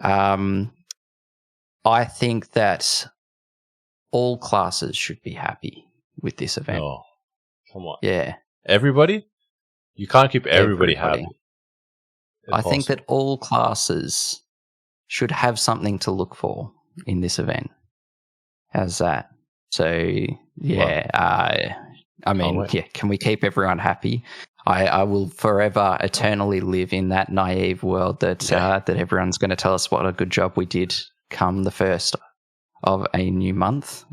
I think that all classes should be happy with this event. Oh, come on. Yeah. Everybody? You can't keep everybody happy. I think that all classes should have something to look for in this event. How's that? So, can we keep everyone happy? I will forever, eternally live in that naive world that everyone's going to tell us what a good job we did come the first of a new month.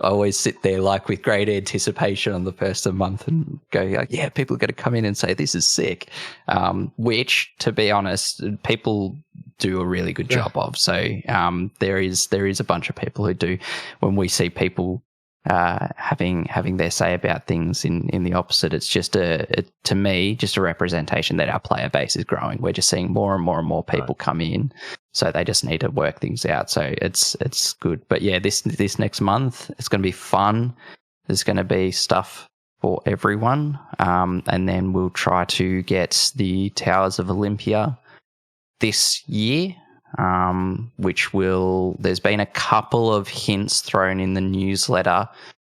I always sit there with great anticipation on the first of the month and go, people are going to come in and say, this is sick. Which, to be honest, people do a really good job of. So there is a bunch of people who do. When we see people having their say about things in the opposite. It's just to me, just a representation that our player base is growing. We're just seeing more and more and more people come in, so they just need to work things out. So it's good. But yeah, this next month it's going to be fun. There's going to be stuff for everyone, and then we'll try to get the Towers of Olympia this year. There's been a couple of hints thrown in the newsletter.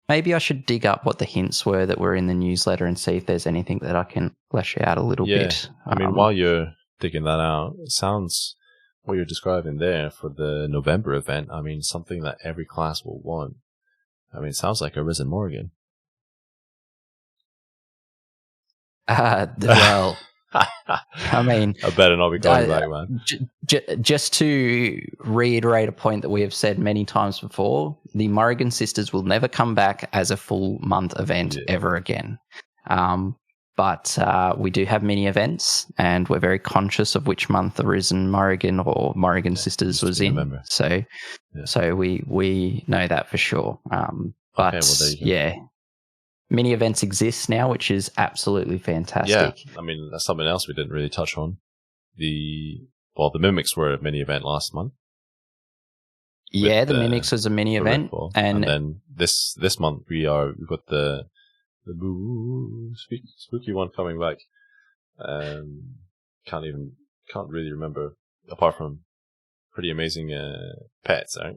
Maybe I should dig up what the hints were that were in the newsletter and see if there's anything that I can flesh out a little bit. I mean, while you're digging that out, it sounds what you're describing there for the November event. I mean, something that every class will want. I mean, it sounds like Arisen Morgan. Well, I mean, I better not be coming back, man. Just to reiterate a point that we have said many times before, the Morrigan Sisters will never come back as a full month event ever again. But we do have mini events, and we're very conscious of which month Arisen Morrigan or Morrigan Sisters was in. November. So we know that for sure. But mini events exist now, which is absolutely fantastic. Yeah, I mean, that's something else we didn't really touch on. The Mimics were a mini event last month. Yeah, the Mimics was a mini event. And then this month we've got the spooky one coming back. Can't really remember, apart from pretty amazing pets, right?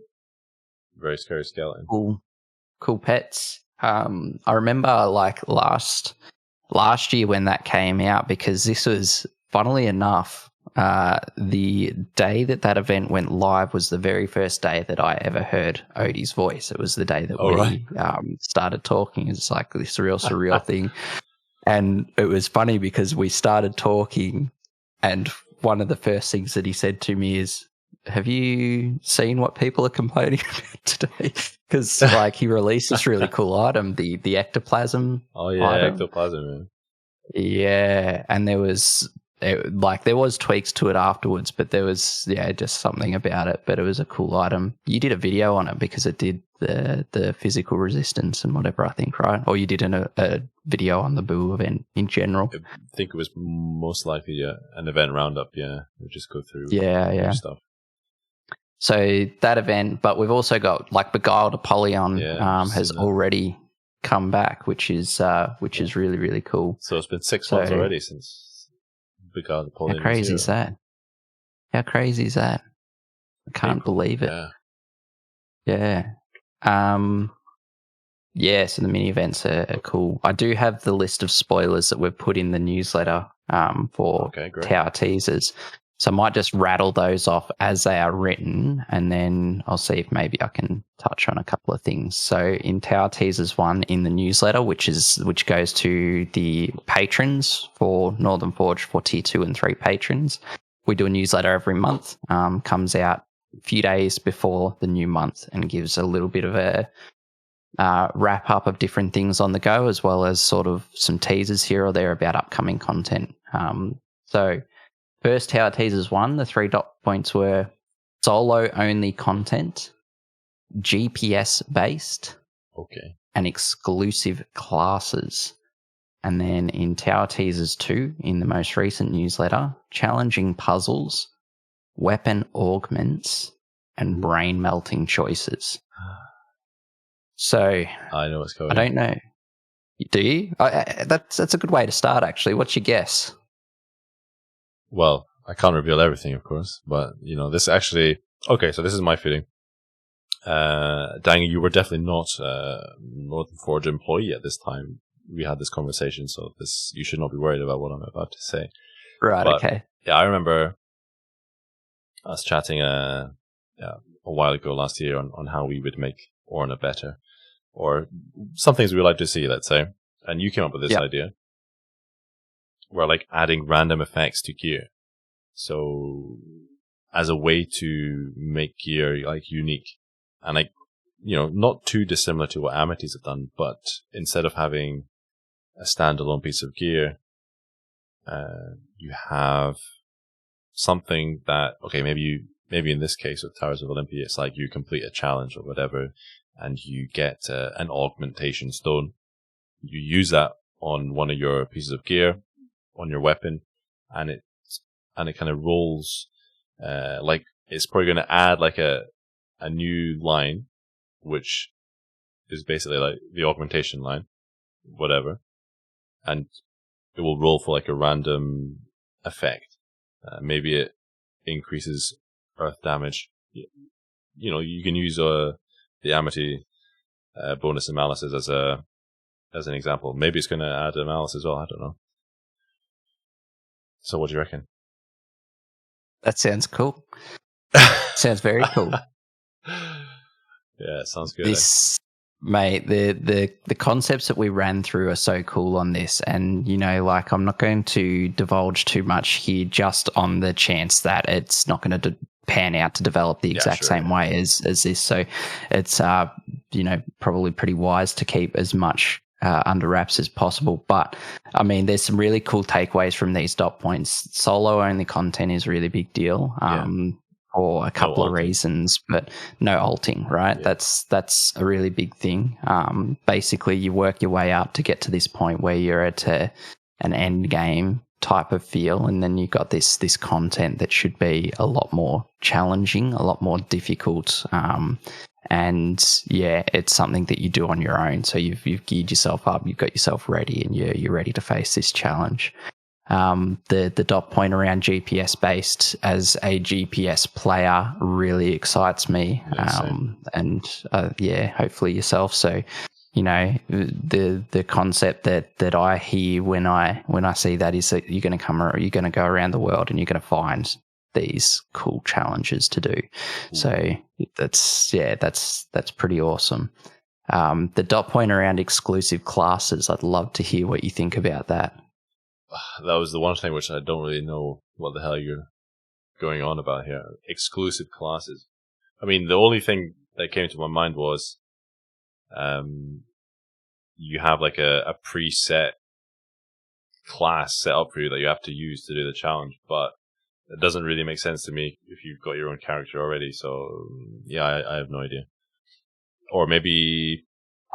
Very scary skeleton. Cool pets. I remember like last year when that came out, because this was, funnily enough, the day that event went live was the very first day that I ever heard Odie's voice. It was the day that we started talking. It's like this real surreal thing. And it was funny because we started talking, and one of the first things that he said to me is, have you seen what people are complaining about today? Because like he released this really cool item, the ectoplasm. Oh yeah, item. Ectoplasm. Man. Yeah, and there was tweaks to it afterwards, but there was just something about it. But it was a cool item. You did a video on it because it did the physical resistance and whatever, I think, right? Or you did a video on the Boo event in general. I think it was most likely an event roundup. Yeah, we just go through stuff. So that event, but we've also got like Beguiled Apollyon has already come back, which is really, really cool. So it's been 6 months already since Beguiled Apollyon. How crazy is that? How crazy is that? I can't believe it. Yeah. So the mini events are cool. I do have the list of spoilers that we've put in the newsletter for Tower Teasers. So I might just rattle those off as they are written, and then I'll see if maybe I can touch on a couple of things. So in Tower Teasers 1 in the newsletter, which goes to the patrons for Northern Forge, for Tier 2 and 3 patrons, we do a newsletter every month, comes out a few days before the new month and gives a little bit of a wrap up of different things on the go, as well as sort of some teasers here or there about upcoming content. First Tower Teasers 1, the 3 dot points were solo-only content, GPS-based, and exclusive classes. And then in Tower Teasers 2, in the most recent newsletter, challenging puzzles, weapon augments, and brain-melting choices. So I know what's coming. I don't know. Do you? That's a good way to start, actually. What's your guess? Well, I can't reveal everything, of course, but, this actually... Okay, so this is my feeling. Dangy, you were definitely not a Northern Forge employee at this time we had this conversation, so you should not be worried about what I'm about to say. Right, okay. Yeah, I remember us chatting a while ago last year on how we would make Orna better, or some things we would like to see, let's say. And you came up with this idea. Where like adding random effects to gear. So as a way to make gear like unique. And like, not too dissimilar to what Amity's have done, but instead of having a standalone piece of gear, you have something that, maybe in this case with Towers of Olympia, it's like you complete a challenge or whatever, and you get an augmentation stone. You use that on one of your pieces of gear, on your weapon, and it kind of rolls like it's probably going to add like a new line, which is basically like the augmentation line, whatever, and it will roll for like a random effect. Maybe it increases earth damage. You know, you can use the Amity bonus and malices as an example. Maybe it's going to add a malice as well. I don't know. So, what do you reckon? That sounds cool. Sounds very cool. Yeah, it sounds good. Mate, the concepts that we ran through are so cool on this, and like I'm not going to divulge too much here, just on the chance that it's not going to pan out to develop the exact same way as this. So it's probably pretty wise to keep as much under wraps as possible. But I mean, there's some really cool takeaways from these dot points. Solo only content is a really big deal. For a couple of reasons, but no alting, right? Yeah. That's a really big thing. Basically, you work your way up to get to this point where you're at an end game type of feel, and then you've got this content that should be a lot more challenging, a lot more difficult. And yeah, it's something that you do on your own. So you've geared yourself up, you've got yourself ready, and you're ready to face this challenge. The dot point around GPS based as a GPS player really excites me. Hopefully yourself. So, the concept that I hear when I see that is that you're going to go around the world and you're going to find these cool challenges to do. Ooh. So that's pretty awesome. The dot point around exclusive classes, I'd love to hear what you think about that. That was the one thing which I don't really know what the hell you're going on about here. Exclusive classes. I mean, the only thing that came to my mind was you have like a preset class set up for you that you have to use to do the challenge, but it doesn't really make sense to me if you've got your own character already. So, yeah, I have no idea. Or maybe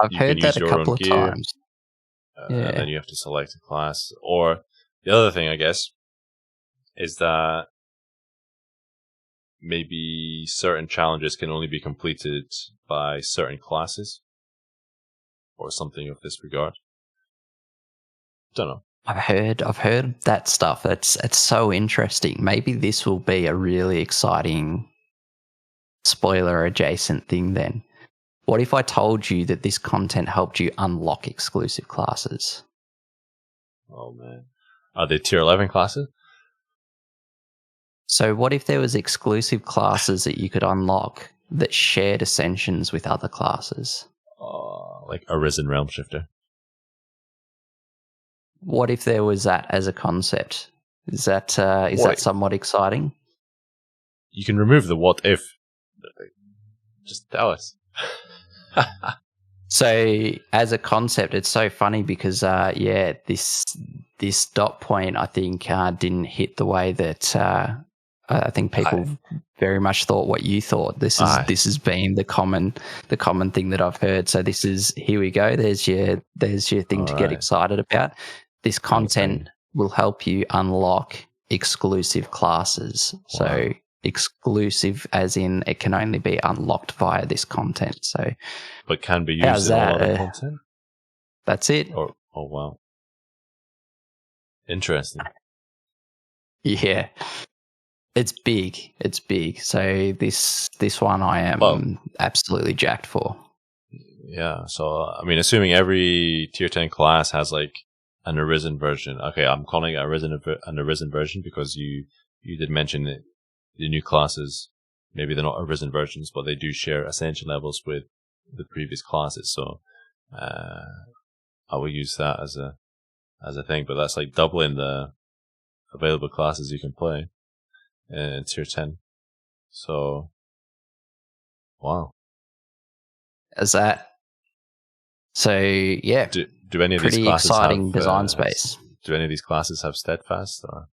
I've heard that a couple of times. And then you have to select a class. Or the other thing, I guess, is that maybe certain challenges can only be completed by certain classes, or something of this regard. Don't know. I've heard that stuff. It's so interesting. Maybe this will be a really exciting spoiler adjacent thing then. What if I told you that this content helped you unlock exclusive classes? Oh, man. Are they tier 11 classes? So what if there was exclusive classes that you could unlock that shared ascensions with other classes? Like Arisen Realm Shifter. What if there was that as a concept? Is that somewhat exciting? You can remove the what if. Just tell us. So as a concept, it's so funny because this dot point I think didn't hit the way that I think people very much thought what you thought. This has been the common thing that I've heard. So this is, here we go. There's your thing to get excited about. This content will help you unlock exclusive classes. Wow. So exclusive as in it can only be unlocked via this content. So, but can be used in all other content? That's it. Oh wow. Interesting. Yeah. It's big. So this one I am absolutely jacked for. Yeah. So, I mean, assuming every tier 10 class has like an Arisen version. Okay, I'm calling it an Arisen version because you did mention that the new classes, maybe they're not Arisen versions, but they do share ascension levels with the previous classes. So I will use that as a thing, but that's like doubling the available classes you can play in tier 10. So, wow. Is that? So yeah. Do any of these pretty classes exciting have design space? Do any of these classes have steadfast? Or?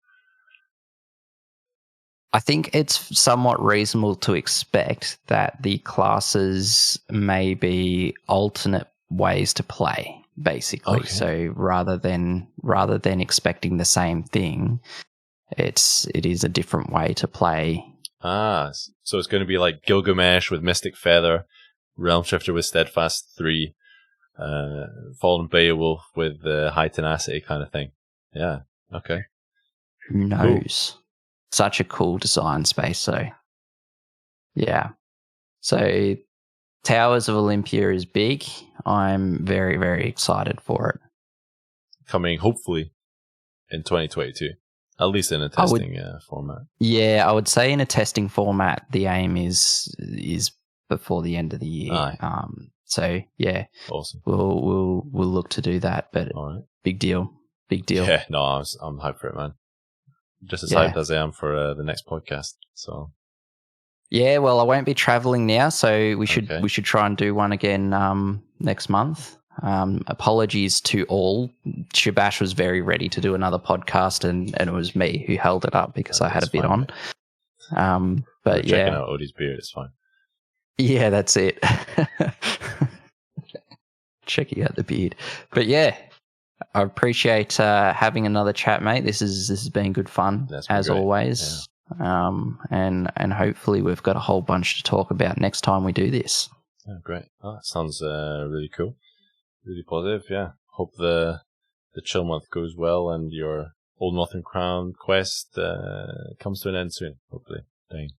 I think it's somewhat reasonable to expect that the classes may be alternate ways to play, basically. Okay. So rather than expecting the same thing, it is a different way to play. So it's going to be like Gilgamesh with Mystic Feather, Realm Shifter with Steadfast 3, Fallen Beowulf with High Tenacity kind of thing. Yeah. Okay. Who knows? Cool. Such a cool design space, so yeah. So Towers of Olympia is big. I'm very, very excited for it. Coming hopefully in 2022, at least in a testing format. Yeah, I would say in a testing format, the aim is before the end of the year. So yeah, awesome. We'll look to do that, but all right. Big deal. Yeah, no, I'm hyped for it, man. Just as hyped as I am for the next podcast. So yeah, well, I won't be traveling now, so we should try and do one again next month. Apologies to all. Shabash was very ready to do another podcast, and it was me who held it up because I had a bit on. But yeah, checking out Odie's beard, it's fine. Yeah, that's it. Checking out the beard, but yeah. I appreciate having another chat, mate. This has been good fun as always, and hopefully we've got a whole bunch to talk about next time we do this. Yeah, great. Oh, that sounds really cool, really positive. Yeah, hope the chill month goes well and your Old Northern Crown quest comes to an end soon. Hopefully, dang.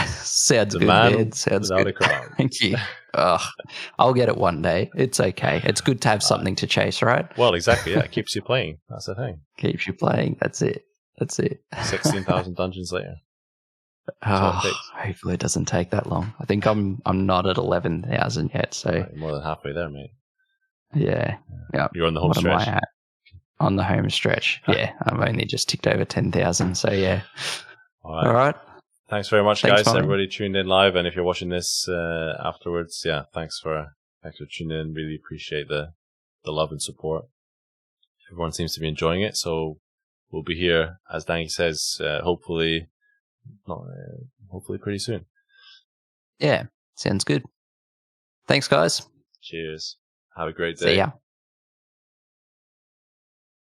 Sounds good, man. Sounds good. Thank you. I'll get it one day. It's okay. It's good to have something to chase, right? Well, exactly. Yeah, it keeps you playing. That's the thing. Keeps you playing. That's it. 16,000 dungeons later. Hopefully it doesn't take that long. I think I'm not at 11,000 yet, so right, more than halfway there, mate. Yeah. You're on the home stretch. Am I at? On the home stretch. Yeah, I've only just ticked over 10,000. So yeah. All right. Thanks very much, guys. Everybody tuned in live, and if you're watching this afterwards, thanks for tuning in. Really appreciate the love and support. Everyone seems to be enjoying it, so we'll be here, as Dangy says, hopefully pretty soon. Yeah, sounds good. Thanks, guys. Cheers. Have a great day. See ya.